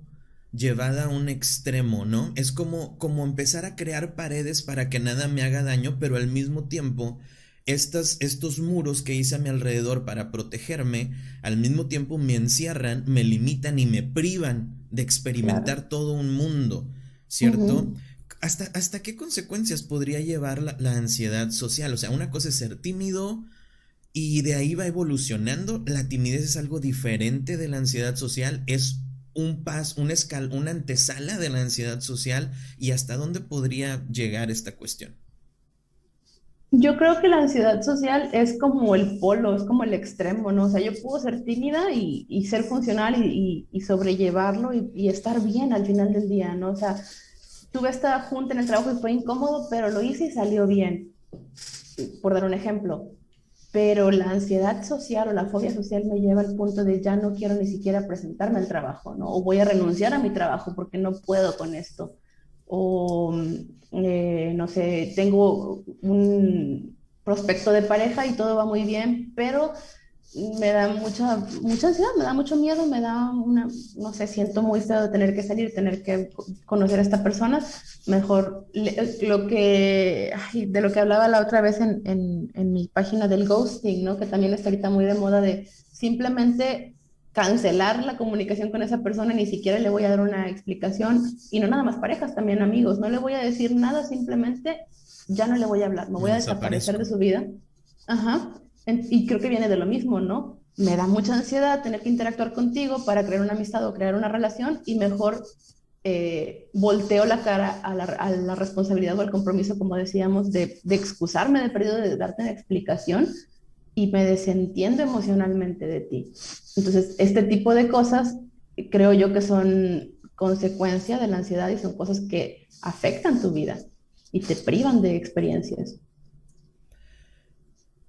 llevada a un extremo, ¿no? Es como empezar a crear paredes para que nada me haga daño, pero al mismo tiempo estos muros que hice a mi alrededor para protegerme, al mismo tiempo me encierran, me limitan y me privan de
Claro.
experimentar todo un mundo, ¿cierto?
Ujú.
¿Hasta qué consecuencias podría llevar la ansiedad social? O sea, una cosa es ser tímido y de ahí va evolucionando. La timidez es algo diferente de la ansiedad social, es un paso, una antesala de la ansiedad social. ¿Y hasta dónde podría llegar esta cuestión?
Yo creo que la ansiedad social es como el polo, es como el extremo, ¿no? O sea, yo puedo ser tímida y ser funcional y sobrellevarlo y estar bien al final del día, ¿no? O sea, tuve esta junta en el trabajo y fue incómodo, pero lo hice y salió bien, por dar un ejemplo. Pero la ansiedad social o la fobia social me lleva al punto de ya no quiero ni siquiera presentarme al trabajo, ¿no? O voy a renunciar a mi trabajo porque no puedo con esto. O, no sé, tengo un prospecto de pareja y todo va muy bien, pero me da mucha ansiedad, me da mucho miedo, me da no sé, siento muy feo de tener que salir, tener que conocer a esta persona. Mejor de lo que hablaba la otra vez en mi página del ghosting, ¿no? Que también está ahorita muy de moda de simplemente cancelar la comunicación con esa persona, ni siquiera le voy a dar una explicación, y no nada más parejas, también amigos, no le voy a decir nada, simplemente ya no le voy a hablar, me
Me
voy a desaparecer de
desaparezco.
su vida. Ajá. Y creo que viene de lo mismo, ¿no? Me da mucha ansiedad tener que interactuar contigo para crear una amistad o crear una relación y mejor volteo la cara a la responsabilidad o al compromiso, como decíamos, de excusarme del periodo, de darte una explicación y me desentiendo emocionalmente de ti. Entonces, este tipo de cosas creo yo que son consecuencia de la ansiedad y son cosas que afectan tu vida y te privan de experiencias.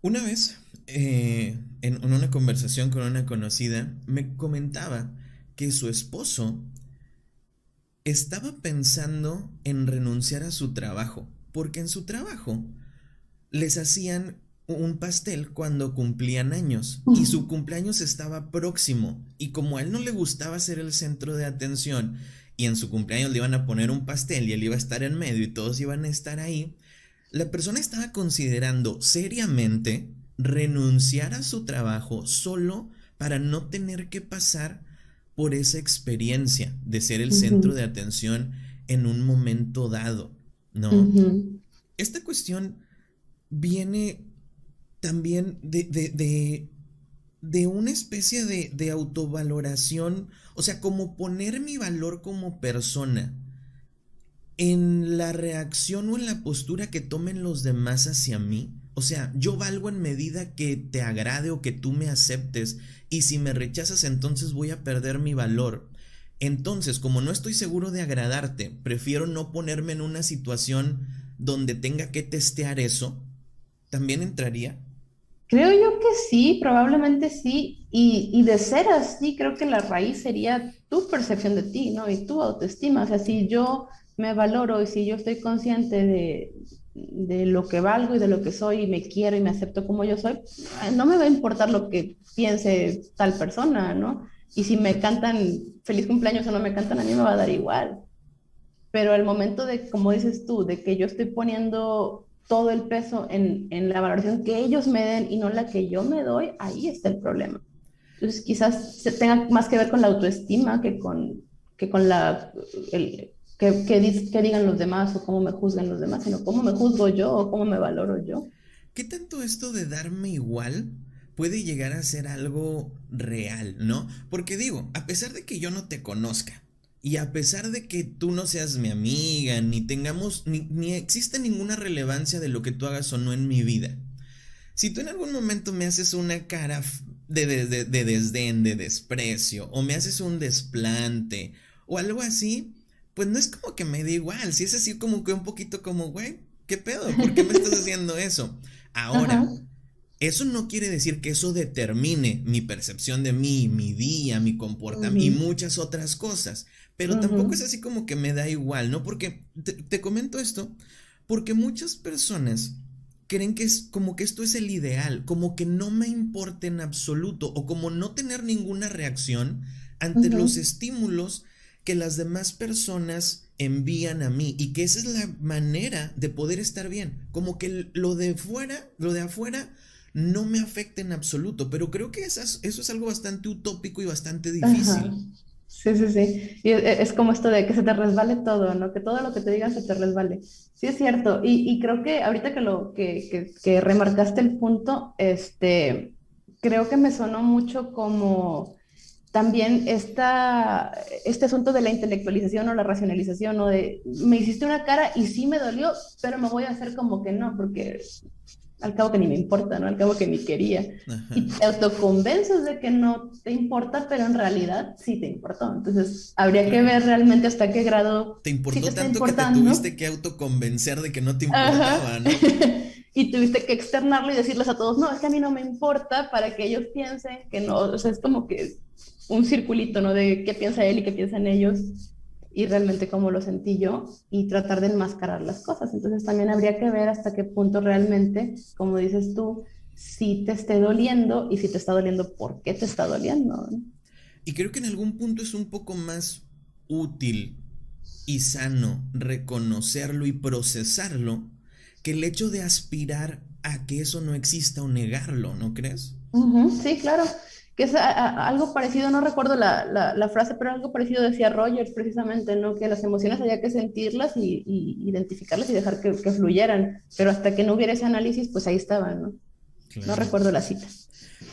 Una vez, en una conversación con una conocida, me comentaba que su esposo estaba pensando en renunciar a su trabajo, porque en su trabajo les hacían un pastel cuando cumplían años y su cumpleaños estaba próximo y como a él no le gustaba ser el centro de atención y en su cumpleaños le iban a poner un pastel y él iba a estar en medio y todos iban a estar ahí, la persona estaba considerando seriamente renunciar a su trabajo solo para no tener que pasar por esa experiencia de ser el centro
Ujú,
de atención en un momento dado, ¿no?
ujú,
Esta cuestión viene también de una especie de autovaloración, o sea, como poner mi valor como persona en la reacción o en la postura que tomen los demás hacia mí. O sea, yo valgo en medida que te agrade o que tú me aceptes y si me rechazas entonces voy a perder mi valor. Entonces, como no estoy seguro de agradarte, prefiero no ponerme en una situación donde tenga que testear eso. ¿También entraría?
creo yo que sí, probablemente sí, y de ser así, creo que la raíz sería tu percepción de ti, ¿no? Y tu autoestima. O sea, si yo me valoro y si yo estoy consciente de lo que valgo y de lo que soy y me quiero y me acepto como yo soy, no me va a importar lo que piense tal persona, ¿no? Y si me cantan feliz cumpleaños o no me cantan, a mí me va a dar igual. Pero al momento de, como dices tú, de que yo estoy poniendo todo el peso en la valoración que ellos me den y no la que yo me doy, ahí está el problema. Entonces quizás se tenga más que ver con la autoestima que con que digan los demás o cómo me juzgan los demás, sino cómo me juzgo yo o cómo me valoro yo.
¿Qué tanto esto de darme igual puede llegar a ser algo real, ¿no? Porque digo, a pesar de que yo no te conozca y a pesar de que tú no seas mi amiga, ni tengamos, ni existe ninguna relevancia de lo que tú hagas o no en mi vida, si tú en algún momento me haces una cara de desdén, de desprecio, o me haces un desplante, o algo así, pues no es como que me dé igual, si es así como que un poquito como, güey, ¿qué pedo? ¿Por qué me estás haciendo eso?
Ajá,
Ahora, eso no quiere decir que eso determine mi percepción de mí, mi día, mi comportamiento y
ujú,
muchas otras cosas. Pero tampoco es
ujú,
así como que me da igual, ¿no? Porque te comento esto, porque muchas personas creen que es como que esto es el ideal, como que no me importa en absoluto, o como no tener ninguna reacción ante los
ujú.
estímulos que las demás personas envían a mí, y que esa es la manera de poder estar bien, como que lo de afuera no me afecta en absoluto, pero creo que eso es algo bastante utópico y bastante
Ajá.
difícil.
Sí, sí, sí. Y es como esto de que se te resbale todo, ¿no? Que todo lo que te digan se te resbale. Sí, es cierto. Y creo que ahorita que remarcaste el punto, creo que me sonó mucho como también este asunto de la intelectualización o la racionalización, o de me hiciste una cara y sí me dolió, pero me voy a hacer como que no, porque al cabo que ni me importa, ¿no? Al cabo que ni quería.
Ajá.
Y te autoconvences de que no te importa, pero en realidad sí te importó. Entonces, habría que
Claro.
ver realmente hasta qué grado
Te
sí te
importó
está
tanto que te
importando.
tuviste que autoconvencer de que no te importaba,
Ajá.
¿no?
Y tuviste que externarlo y decirles a todos, no, es que a mí no me importa para que ellos piensen que no, o sea, es como que un circulito, ¿no? De qué piensa él y qué piensan ellos y realmente cómo lo sentí yo y tratar de enmascarar las cosas. Entonces también habría que ver hasta qué punto realmente, como dices tú, si te esté doliendo y si te está doliendo, ¿por qué te está doliendo? ¿No?
Y creo que en algún punto es un poco más útil y sano reconocerlo y procesarlo que el hecho de aspirar a que eso no exista o negarlo, ¿no crees?
Ujú, sí, claro. Que es algo parecido, no recuerdo la frase, pero algo parecido decía Rogers precisamente, ¿no? Que las emociones había que sentirlas y identificarlas y dejar que fluyeran, pero hasta que no hubiera ese análisis, pues ahí estaban, ¿no? No
Claro.
recuerdo la cita.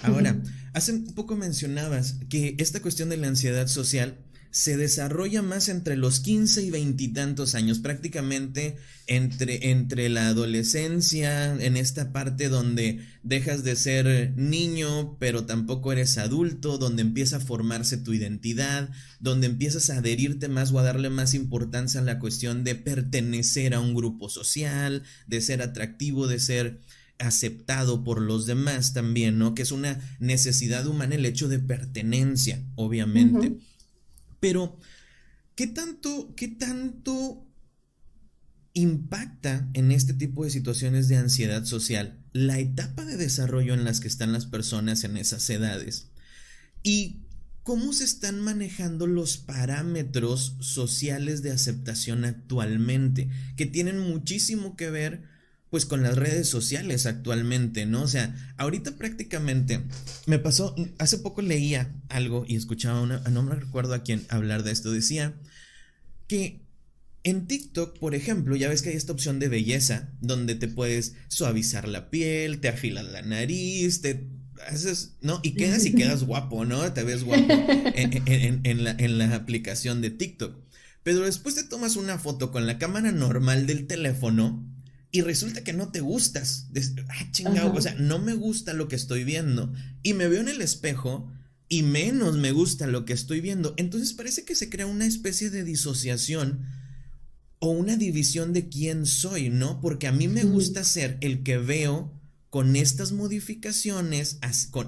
Ahora, hace un poco mencionabas que esta cuestión de la ansiedad social se desarrolla más entre los 15 y veintitantos años, prácticamente entre la adolescencia, en esta parte donde dejas de ser niño, pero tampoco eres adulto, donde empieza a formarse tu identidad, donde empiezas a adherirte más o a darle más importancia a la cuestión de pertenecer a un grupo social, de ser atractivo, de ser aceptado por los demás también, ¿no? Que es una necesidad humana el hecho de pertenencia, obviamente.
Ujú.
Pero, qué tanto impacta en este tipo de situaciones de ansiedad social la etapa de desarrollo en las que están las personas en esas edades? ¿Y cómo se están manejando los parámetros sociales de aceptación actualmente? Que tienen muchísimo que ver pues con las redes sociales actualmente, ¿no? O sea, ahorita prácticamente me pasó, hace poco leía algo y escuchaba no me recuerdo a quién hablar de esto, decía que en TikTok, por ejemplo, ya ves que hay esta opción de belleza donde te puedes suavizar la piel, te afilas la nariz, te haces, ¿no? Y quedas guapo, ¿no? Te ves guapo en la aplicación de TikTok. Pero después te tomas una foto con la cámara normal del teléfono y resulta que no te gustas. Chingado,
Ajá.
o sea, no me gusta lo que estoy viendo. Y me veo en el espejo y menos me gusta lo que estoy viendo. Entonces parece que se crea una especie de disociación o una división de quién soy, ¿no? Porque a mí me gusta ser el que veo con estas modificaciones,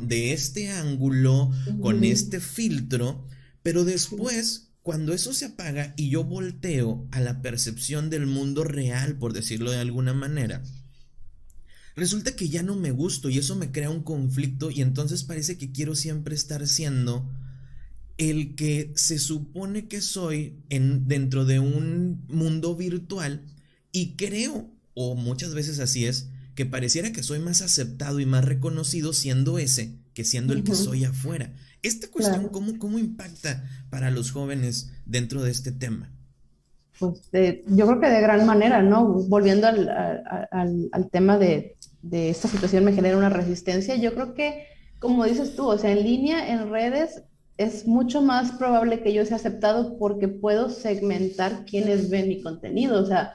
de este ángulo, con
Ujú.
este filtro, pero después, cuando eso se apaga y yo volteo a la percepción del mundo real, por decirlo de alguna manera, resulta que ya no me gusto y eso me crea un conflicto y entonces parece que quiero siempre estar siendo el que se supone que soy dentro de un mundo virtual y creo, o muchas veces así es, que pareciera que soy más aceptado y más reconocido siendo ese que siendo el que
Ujú,
soy afuera. Esta cuestión,
claro.
¿cómo impacta para los jóvenes dentro de este tema?
Pues yo creo que de gran manera, ¿no? Volviendo al tema de esta situación me genera una resistencia. Yo creo que, como dices tú, o sea, en línea, en redes, es mucho más probable que yo sea aceptado porque puedo segmentar quiénes ven mi contenido. O sea,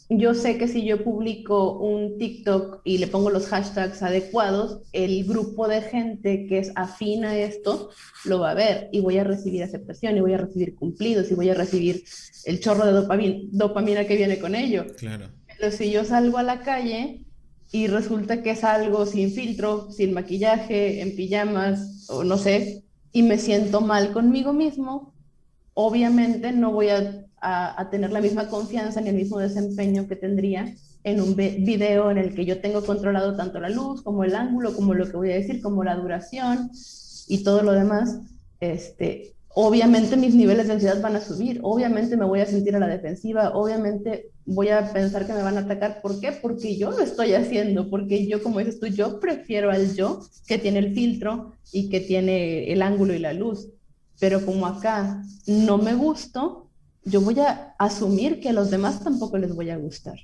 yo sé que si yo publico un TikTok y le pongo los hashtags adecuados, el grupo de gente que es afín a esto lo va a ver y voy a recibir aceptación y voy a recibir cumplidos y voy a recibir el chorro de dopamina que viene con ello.
Claro.
Pero si yo salgo a la calle y resulta que salgo sin filtro, sin maquillaje, en pijamas o no sé, y me siento mal conmigo mismo, obviamente no voy a tener la misma confianza ni el mismo desempeño que tendría en un video en el que yo tengo controlado tanto la luz como el ángulo, como lo que voy a decir, como la duración y todo lo demás. Obviamente mis niveles de ansiedad van a subir, obviamente me voy a sentir a la defensiva, obviamente voy a pensar que me van a atacar. ¿Por qué? Porque yo lo estoy haciendo, porque yo, como dices tú, yo prefiero al yo que tiene el filtro y que tiene el ángulo y la luz. Pero como acá no me gusto, yo voy a asumir que a los demás tampoco les voy a gustar.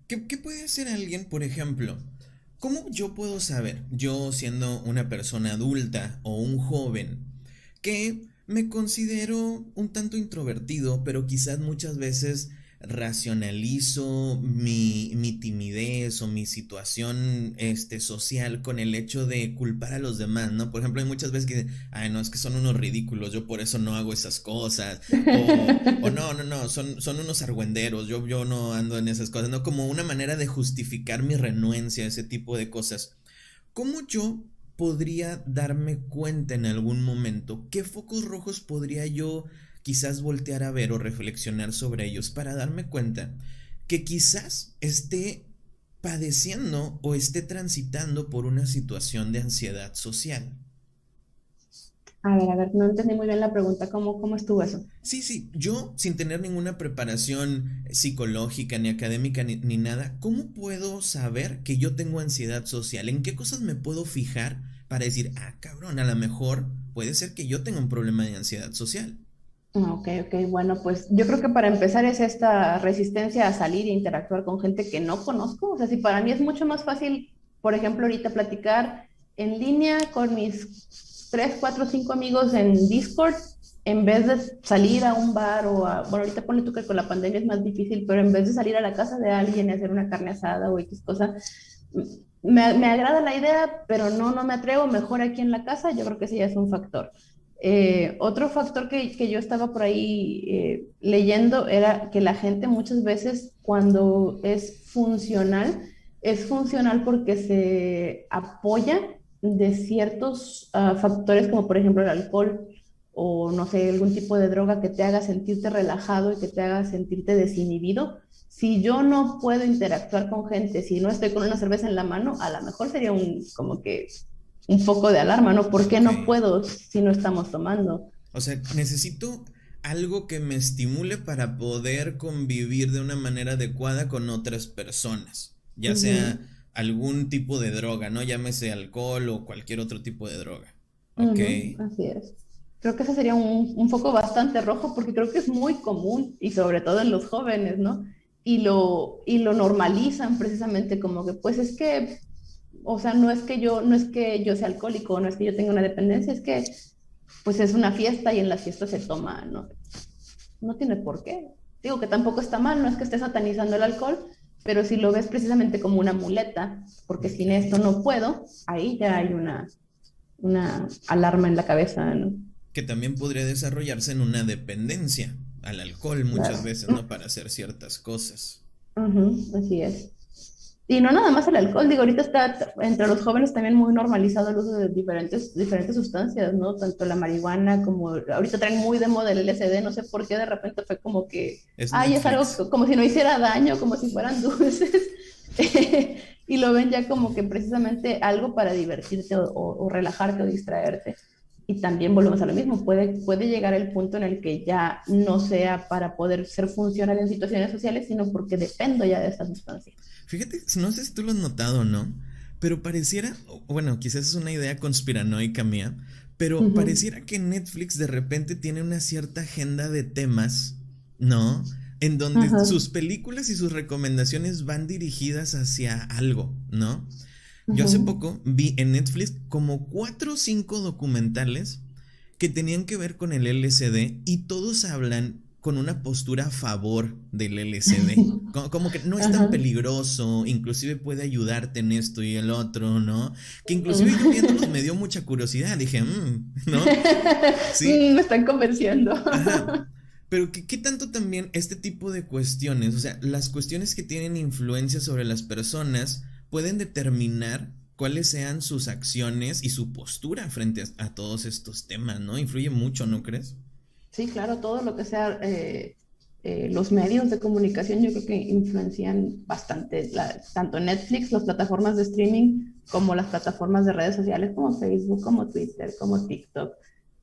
¿Qué puede hacer alguien, por ejemplo? ¿Cómo yo puedo saber, yo siendo una persona adulta o un joven, que me considero un tanto introvertido, pero quizás muchas veces racionalizo mi timidez o mi situación social con el hecho de culpar a los demás, ¿no? Por ejemplo, hay muchas veces que dicen, ay, no, es que son unos ridículos, yo por eso no hago esas cosas, o no, no, no, son unos argüenderos, yo no ando en esas cosas, ¿no? Como una manera de justificar mi renuencia a ese tipo de cosas. ¿Cómo yo podría darme cuenta en algún momento? ¿Qué focos rojos podría yo quizás voltear a ver o reflexionar sobre ellos para darme cuenta que quizás esté padeciendo o esté transitando por una situación de ansiedad social?
A ver, no entendí muy bien la pregunta. ¿Cómo estuvo eso?
Sí, sí, yo sin tener ninguna preparación psicológica ni académica ni nada, ¿cómo puedo saber que yo tengo ansiedad social? ¿En qué cosas me puedo fijar para decir, ah, cabrón, a lo mejor puede ser que yo tenga un problema de ansiedad social?
Ok, ok, bueno, pues yo creo que para empezar es esta resistencia a salir e interactuar con gente que no conozco. O sea, si para mí es mucho más fácil, por ejemplo, ahorita platicar en línea con mis 3, 4, 5 amigos en Discord, en vez de salir a un bar o a, bueno, ahorita ponle tú que con la pandemia es más difícil, pero en vez de salir a la casa de alguien y hacer una carne asada o X cosa, me agrada la idea, pero no me atrevo, mejor aquí en la casa, yo creo que sí es un factor. Otro factor que yo estaba por ahí leyendo era que la gente muchas veces cuando es funcional porque se apoya de ciertos factores como por ejemplo el alcohol o no sé, algún tipo de droga que te haga sentirte relajado y que te haga sentirte desinhibido. Si yo no puedo interactuar con gente, si no estoy con una cerveza en la mano, a lo mejor sería como que un foco de alarma, ¿no? ¿Por qué
Ok.
no puedo si no estamos tomando?
O sea, necesito algo que me estimule para poder convivir de una manera adecuada con otras personas, ya sea
Ujú,
algún tipo de droga, ¿no? Llámese alcohol o cualquier otro tipo de droga. Ok.
ujú, así es. Creo que ese sería un foco bastante rojo porque creo que es muy común y sobre todo en los jóvenes, ¿no? Y lo normalizan precisamente como que, pues es que, o sea, no es que yo sea alcohólico, no es que yo tenga una dependencia, es que, pues es una fiesta y en la fiesta se toma, ¿no? No tiene por qué. Digo que tampoco está mal, no es que esté satanizando el alcohol, pero si lo ves precisamente como una muleta, porque
Ok.
sin esto no puedo, ahí ya hay una alarma en la cabeza, ¿no?
Que también podría desarrollarse en una dependencia al alcohol muchas
Claro.
veces, ¿no? Para hacer ciertas cosas.
Ujú, así es. Y no nada más el alcohol, digo, ahorita está entre los jóvenes también muy normalizado el uso de diferentes sustancias, ¿no? Tanto la marihuana como ahorita traen muy de moda el LSD, no sé por qué de repente fue como que,
Es
ay, es algo
Netflix.
como si no hiciera daño, como si fueran dulces, y lo ven ya como que precisamente algo para divertirte o relajarte o distraerte. Y también volvemos a lo mismo, puede llegar el punto en el que ya no sea para poder ser funcional en situaciones sociales, sino porque dependo ya de esta sustancia.
Fíjate, no sé si tú lo has notado o no, pero pareciera, bueno, quizás es una idea conspiranoica mía, pero
Ujú,
pareciera que Netflix de repente tiene una cierta agenda de temas, ¿no? En donde
ajá,
sus películas y sus recomendaciones van dirigidas hacia algo, ¿no? Yo hace
ujú.
poco vi en Netflix como 4 o 5 documentales que tenían que ver con el LSD y todos hablan con una postura a favor del LSD. Como que no es tan
Ajá.
peligroso, inclusive puede ayudarte en esto y el otro, ¿no? Que inclusive yo viéndolos
Mm.
me dio mucha curiosidad, dije, ¿no? Sí,
Me están convenciendo.
ajá. Pero ¿qué tanto también este tipo de cuestiones, o sea, las cuestiones que tienen influencia sobre las personas pueden determinar cuáles sean sus acciones y su postura frente a todos estos temas, ¿no? Influye mucho, ¿no crees?
Sí, claro, todo lo que sea los medios de comunicación, yo creo que influencian bastante, tanto Netflix, las plataformas de streaming, como las plataformas de redes sociales como Facebook, como Twitter, como TikTok,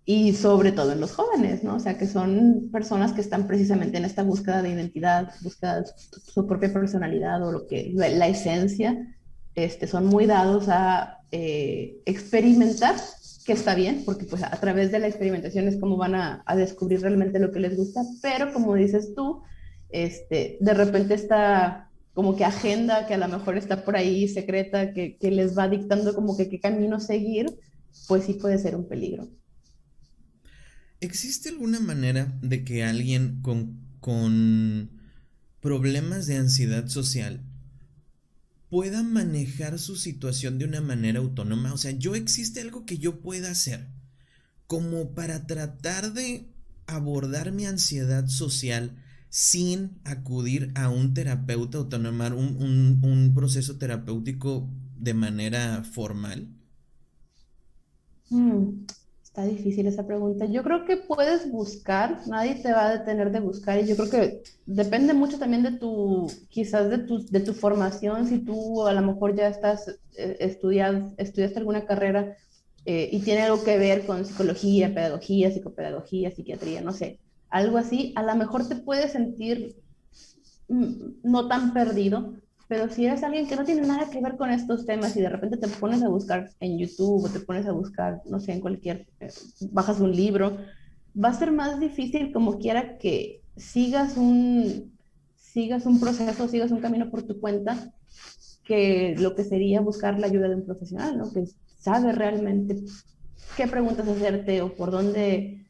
y sobre todo en los jóvenes, ¿no? O sea, que son personas que están precisamente en esta búsqueda de identidad, búsqueda de su propia personalidad o lo que, la esencia, son muy dados a experimentar, que está bien, porque pues a través de la experimentación es como van a descubrir realmente lo que les gusta, pero como dices tú, de repente está como que agenda que a lo mejor está por ahí secreta, que les va dictando como que qué camino seguir, pues sí puede ser un peligro.
¿Existe alguna manera de que alguien con problemas de ansiedad social pueda manejar su situación de una manera autónoma? O sea, ¿yo existe algo que yo pueda hacer como para tratar de abordar mi ansiedad social sin acudir a un terapeuta o tomar un proceso terapéutico de manera formal?
Mm, está difícil esa pregunta. Yo creo que puedes buscar, nadie te va a detener de buscar y yo creo que depende mucho también de quizás de tu formación, si tú a lo mejor ya estás estudiaste alguna carrera y tiene algo que ver con psicología, pedagogía, psicopedagogía, psiquiatría, no sé, algo así, a lo mejor te puedes sentir no tan perdido, pero si eres alguien que no tiene nada que ver con estos temas y de repente te pones a buscar en YouTube o te pones a buscar, no sé, en bajas un libro, va a ser más difícil como quiera que sigas un proceso, sigas un camino por tu cuenta, que lo que sería buscar la ayuda de un profesional, ¿no? Que sabe realmente qué preguntas hacerte o por dónde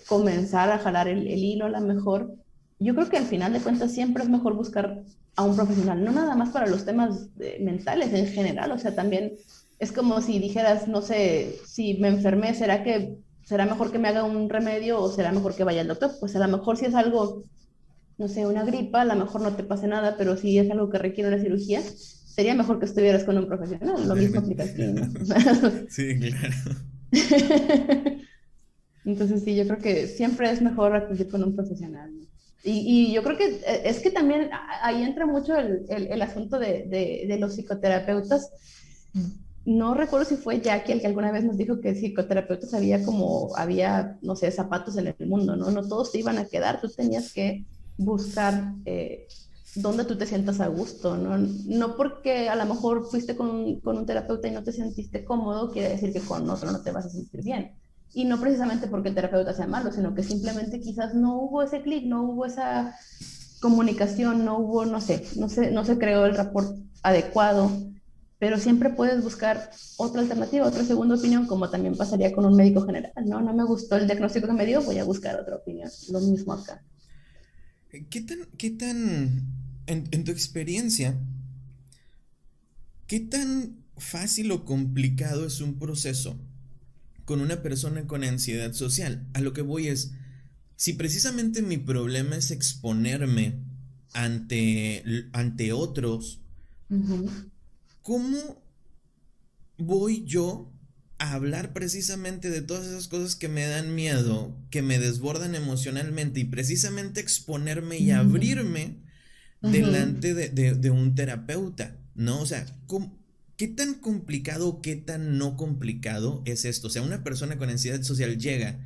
comenzar a jalar el hilo a lo mejor. Yo creo que al final de cuentas siempre es mejor buscar a un profesional, no nada más para los temas mentales en general, o sea, también es como si dijeras, no sé, si me enfermé, será mejor que me haga un remedio o será mejor que vaya al doctor? Pues a lo mejor si es algo, no sé, una gripa, a lo mejor no te pase nada, pero si es algo que requiere una cirugía, sería mejor que estuvieras con un profesional. Lo mismo aplica aquí, ¿no?
Sí, claro.
Entonces sí, yo creo que siempre es mejor acudir con un profesional, ¿no? Y yo creo que es que también ahí entra mucho el asunto de los psicoterapeutas. No recuerdo si fue Jackie el que alguna vez nos dijo que psicoterapeutas había, no sé, zapatos en el mundo, ¿no? No todos se iban a quedar, tú tenías que buscar dónde tú te sientas a gusto, ¿no? No porque a lo mejor fuiste con un terapeuta y no te sentiste cómodo, quiere decir que con otro no te vas a sentir bien. Y no precisamente porque el terapeuta sea malo, sino que simplemente quizás no hubo ese clic, no hubo esa comunicación, no hubo, no se creó el rapport adecuado, pero siempre puedes buscar otra alternativa, otra segunda opinión, como también pasaría con un médico general, ¿no? No me gustó el diagnóstico que me dio, voy a buscar otra opinión. Lo mismo acá.
En tu experiencia, qué tan fácil o complicado es un proceso con una persona con ansiedad social? A lo que voy es, si precisamente mi problema es exponerme ante otros,
Ujú,
¿cómo voy yo a hablar precisamente de todas esas cosas que me dan miedo, que me desbordan emocionalmente y precisamente exponerme y
ujú,
abrirme
ujú.
delante de un terapeuta, ¿no? O sea, ¿qué tan complicado o qué tan no complicado es esto? O sea, una persona con ansiedad social llega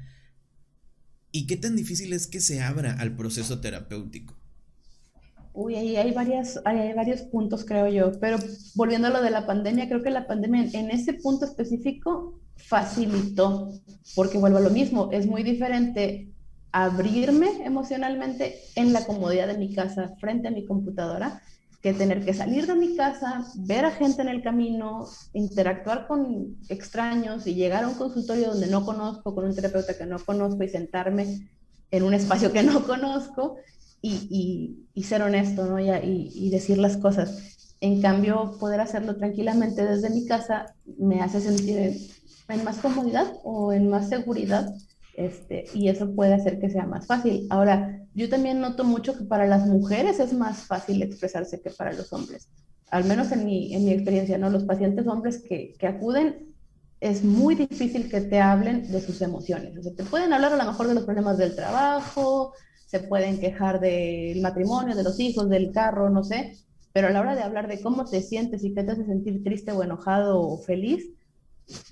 y qué tan difícil es que se abra al proceso terapéutico.
Uy, ahí hay varios puntos, creo yo, pero volviendo a lo de la pandemia, creo que la pandemia en ese punto específico facilitó, porque vuelvo a lo mismo, es muy diferente abrirme emocionalmente en la comodidad de mi casa, frente a mi computadora, que tener que salir de mi casa, ver a gente en el camino, interactuar con extraños y llegar a un consultorio donde no conozco, con un terapeuta que no conozco y sentarme en un espacio que no conozco y ser honesto, ¿no? Y decir las cosas. En cambio, poder hacerlo tranquilamente desde mi casa me hace sentir en más comodidad o en más seguridad, y eso puede hacer que sea más fácil. Ahora, yo también noto mucho que para las mujeres es más fácil expresarse que para los hombres. Al menos en mi experiencia, ¿no? Los pacientes hombres que acuden, es muy difícil que te hablen de sus emociones. O sea, te pueden hablar a lo mejor de los problemas del trabajo, se pueden quejar del matrimonio, de los hijos, del carro, no sé, pero a la hora de hablar de cómo te sientes y qué te hace sentir triste o enojado o feliz,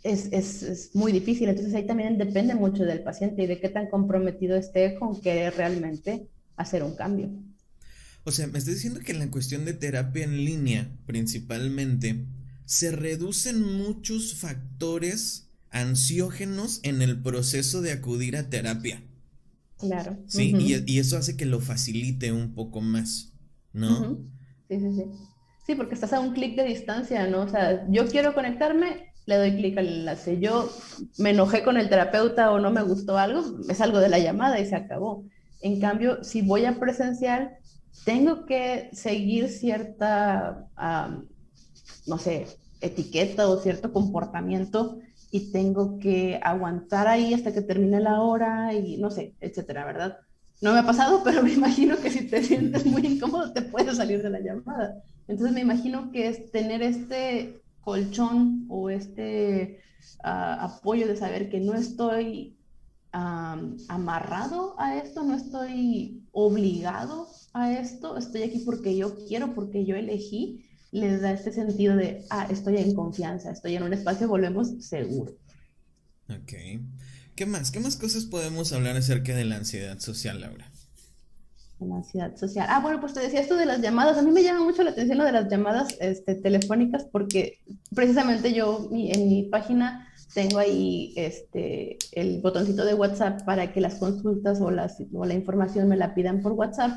es muy difícil. Entonces ahí también depende mucho del paciente y de qué tan comprometido esté con querer realmente hacer un cambio.
O sea, me estás diciendo que en la cuestión de terapia en línea, principalmente, se reducen muchos factores ansiógenos en el proceso de acudir a terapia.
Claro.
Sí,
Ujú,
y eso hace que lo facilite un poco más, ¿no?
ujú. Sí, sí, sí. Sí, porque estás a un clic de distancia, ¿no? O sea, yo quiero conectarme, le doy clic al enlace. Yo me enojé con el terapeuta o no me gustó algo, me salgo de la llamada y se acabó. En cambio, si voy a presencial, tengo que seguir cierta, no sé, etiqueta o cierto comportamiento y tengo que aguantar ahí hasta que termine la hora y no sé, etcétera, ¿verdad? No me ha pasado, pero me imagino que si te sientes muy incómodo te puedes salir de la llamada. Entonces me imagino que es tener este colchón o apoyo de saber que no estoy amarrado a esto, no estoy obligado a esto, estoy aquí porque yo quiero, porque yo elegí, les da este sentido de, estoy en confianza, estoy en un espacio, volvemos seguro.
Ok. ¿Qué más? ¿Qué más cosas podemos hablar acerca de la ansiedad social, Laura?
La ansiedad social. Bueno, pues te decía esto de las llamadas. A mí me llama mucho la atención lo de las llamadas telefónicas porque precisamente yo en mi página tengo ahí el botoncito de WhatsApp para que las consultas o la información me la pidan por WhatsApp.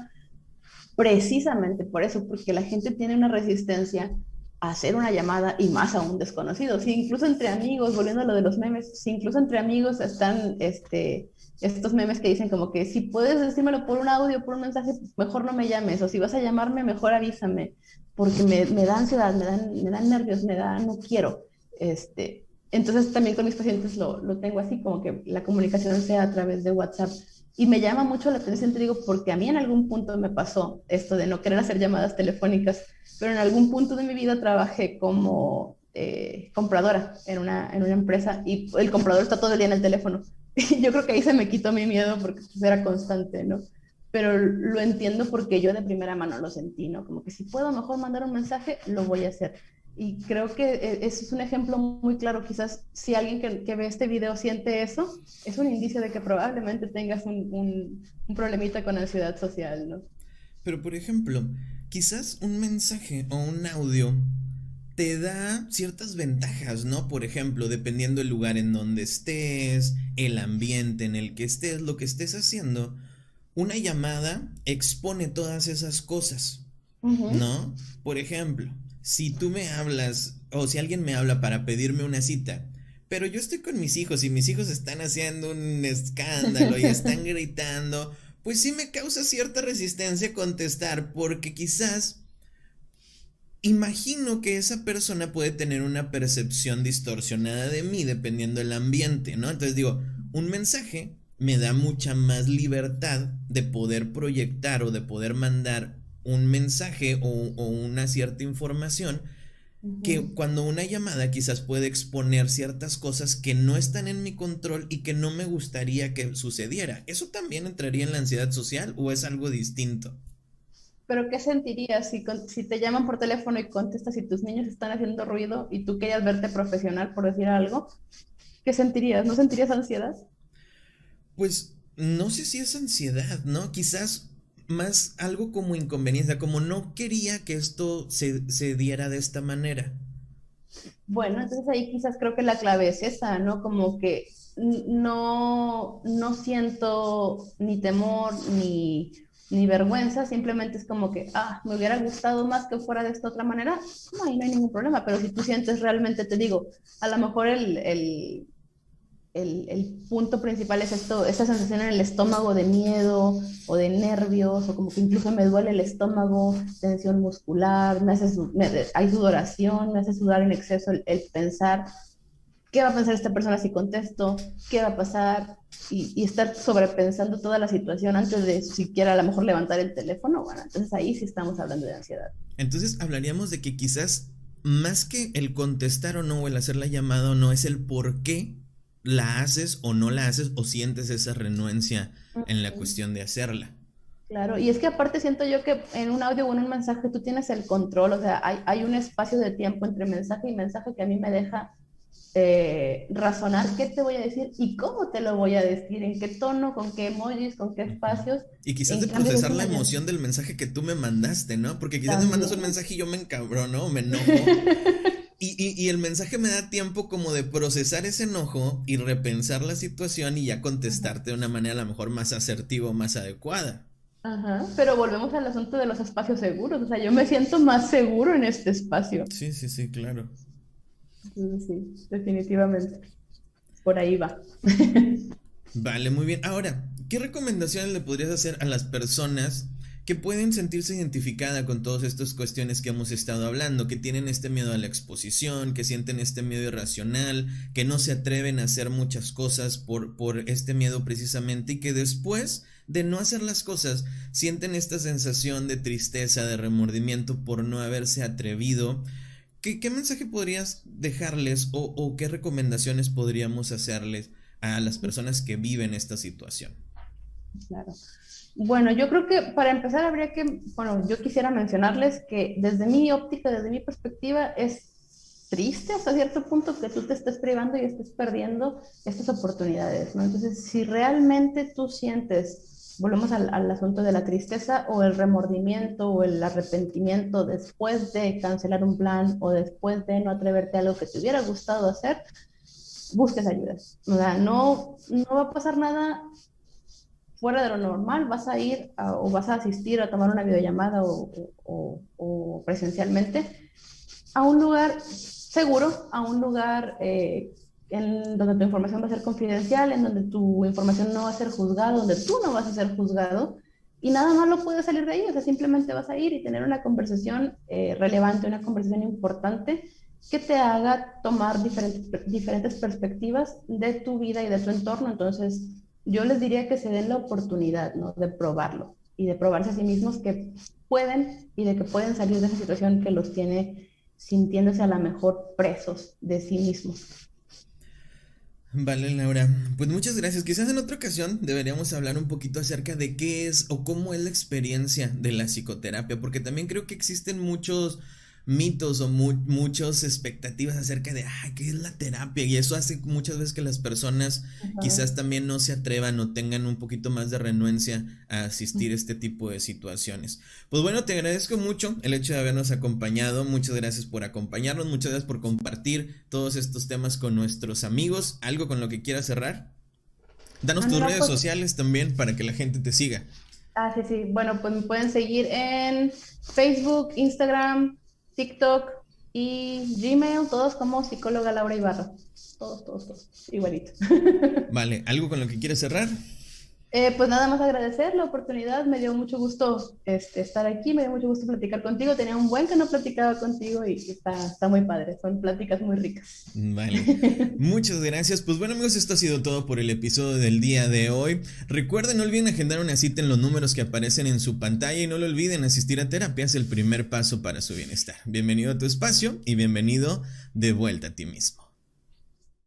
Precisamente por eso, porque la gente tiene una resistencia a hacer una llamada y más a un desconocido. Sí, incluso entre amigos, volviendo a lo de los memes, sí, incluso entre amigos están estos memes que dicen como que si puedes decírmelo por un audio, por un mensaje, mejor no me llames, o si vas a llamarme, mejor avísame, porque me da ansiedad, me dan nervios, no quiero. Entonces también con mis pacientes lo tengo así, como que la comunicación sea a través de WhatsApp. Y me llama mucho la atención, te digo, porque a mí en algún punto me pasó esto de no querer hacer llamadas telefónicas, pero en algún punto de mi vida trabajé como compradora en una empresa y el comprador está todo el día en el teléfono. Y yo creo que ahí se me quitó mi miedo porque pues, era constante, ¿no? Pero lo entiendo porque yo de primera mano lo sentí, ¿no? Como que si puedo mejor mandar un mensaje, lo voy a hacer. Y creo que ese es un ejemplo muy claro. Quizás si alguien que ve este video siente eso, es un indicio de que probablemente tengas un problemita con ansiedad social, ¿no?
Pero por ejemplo, quizás un mensaje o un audio te da ciertas ventajas, ¿no? Por ejemplo, dependiendo el lugar en donde estés, el ambiente en el que estés, lo que estés haciendo, una llamada expone todas esas cosas,
Ujú.
¿no? Por ejemplo, si tú me hablas o si alguien me habla para pedirme una cita, pero yo estoy con mis hijos y mis hijos están haciendo un escándalo y están gritando, pues sí me causa cierta resistencia contestar porque quizás imagino que esa persona puede tener una percepción distorsionada de mí dependiendo del ambiente, ¿no? Entonces digo, un mensaje me da mucha más libertad de poder proyectar o de poder mandar un mensaje o una cierta información que
Ujú.
cuando una llamada quizás puede exponer ciertas cosas que no están en mi control y que no me gustaría que sucediera. ¿Eso también entraría en la ansiedad social o es algo distinto?
Pero ¿qué sentirías si te llaman por teléfono y contestas y tus niños están haciendo ruido y tú querías verte profesional por decir algo? ¿Qué sentirías? ¿No sentirías ansiedad?
Pues no sé si es ansiedad, ¿no? Quizás más algo como inconveniencia, como no quería que esto se diera de esta manera.
Bueno, entonces ahí quizás creo que la clave es esa, ¿no? Como que no siento ni temor ni vergüenza, simplemente es como que, me hubiera gustado más que fuera de esta otra manera, no, ahí no hay ningún problema, pero si tú sientes realmente, te digo, a lo mejor el punto principal es esto, esta sensación en el estómago de miedo o de nervios, o como que incluso me duele el estómago, tensión muscular, hay sudoración, me hace sudar en exceso el pensar qué va a pensar esta persona si contesto, qué va a pasar, y estar sobrepensando toda la situación antes de siquiera a lo mejor levantar el teléfono. Bueno, entonces ahí sí estamos hablando de ansiedad.
Entonces hablaríamos de que quizás más que el contestar o no, o el hacer la llamada o no, es el por qué la haces o no la haces o sientes esa renuencia en la cuestión de hacerla.
Claro, y es que aparte siento yo que en un audio o en un mensaje tú tienes el control, o sea, hay un espacio de tiempo entre mensaje y mensaje que a mí me deja razonar qué te voy a decir y cómo te lo voy a decir, en qué tono, con qué emojis, con qué espacios.
Y quizás
En
de
cambio,
procesar
es
la
una
emoción
llamada.
del mensaje que tú me mandaste, ¿no? Porque quizás me mandas un
También.
mensaje y yo me encabrono, me enojo. Y el mensaje me da tiempo como de procesar ese enojo y repensar la situación y ya contestarte de una manera a lo mejor más asertiva o más adecuada.
Ajá, pero volvemos al asunto de los espacios seguros, o sea, yo me siento más seguro en este espacio.
Sí, sí, sí, claro.
Entonces, sí, definitivamente. Por ahí va.
Vale, muy bien. Ahora, ¿qué recomendaciones le podrías hacer a las personas que pueden sentirse identificadas con todas estas cuestiones que hemos estado hablando, que tienen este miedo a la exposición, que sienten este miedo irracional, que no se atreven a hacer muchas cosas por este miedo precisamente y que después de no hacer las cosas sienten esta sensación de tristeza, de remordimiento por no haberse atrevido? ¿Qué mensaje podrías dejarles o qué recomendaciones podríamos hacerles a las personas que viven esta situación?
Claro. Bueno, yo creo que para empezar habría que, bueno, yo quisiera mencionarles que desde mi óptica, desde mi perspectiva, es triste hasta cierto punto que tú te estés privando y estés perdiendo estas oportunidades, ¿no? Entonces, si realmente tú sientes, volvemos al asunto de la tristeza o el remordimiento o el arrepentimiento después de cancelar un plan o después de no atreverte a algo que te hubiera gustado hacer, busques ayuda. O sea, no va a pasar nada fuera de lo normal, vas a ir o vas a asistir a tomar una videollamada o presencialmente a un lugar seguro, a un lugar en donde tu información va a ser confidencial, en donde tu información no va a ser juzgada, donde tú no vas a ser juzgado, y nada malo puede salir de ahí, o sea, simplemente vas a ir y tener una conversación relevante, una conversación importante que te haga tomar diferentes perspectivas de tu vida y de tu entorno. Entonces, yo les diría que se den la oportunidad, ¿no? De probarlo y de probarse a sí mismos que pueden y de que pueden salir de esa situación que los tiene sintiéndose a lo mejor presos de sí mismos.
Vale, Laura. Pues muchas gracias. Quizás en otra ocasión deberíamos hablar un poquito acerca de qué es o cómo es la experiencia de la psicoterapia, porque también creo que existen muchos mitos o muchas expectativas acerca de, ¿qué es la terapia? Y eso hace muchas veces que las personas
Ajá.
quizás también no se atrevan o tengan un poquito más de renuencia a asistir a este tipo de situaciones. Pues bueno, te agradezco mucho el hecho de habernos acompañado. Muchas gracias por acompañarnos, muchas gracias por compartir todos estos temas con nuestros amigos. ¿Algo con lo que quieras cerrar? Danos tus
No,
redes
pues,
sociales también para que la gente te siga.
sí, sí. Bueno, pues me pueden seguir en Facebook, Instagram, TikTok y Gmail, todos como psicóloga Laura Ibarra. Todos, todos, todos. Igualito.
Vale, ¿algo con lo que quieras cerrar?
Pues nada más agradecer la oportunidad, me dio mucho gusto estar aquí, me dio mucho gusto platicar contigo, tenía un buen que no platicaba contigo y está muy padre, son pláticas muy ricas.
Vale, muchas gracias. Pues bueno amigos, esto ha sido todo por el episodio del día de hoy. Recuerden, no olviden agendar una cita en los números que aparecen en su pantalla y no lo olviden, asistir a terapia es el primer paso para su bienestar. Bienvenido a tu espacio y bienvenido de vuelta a ti mismo.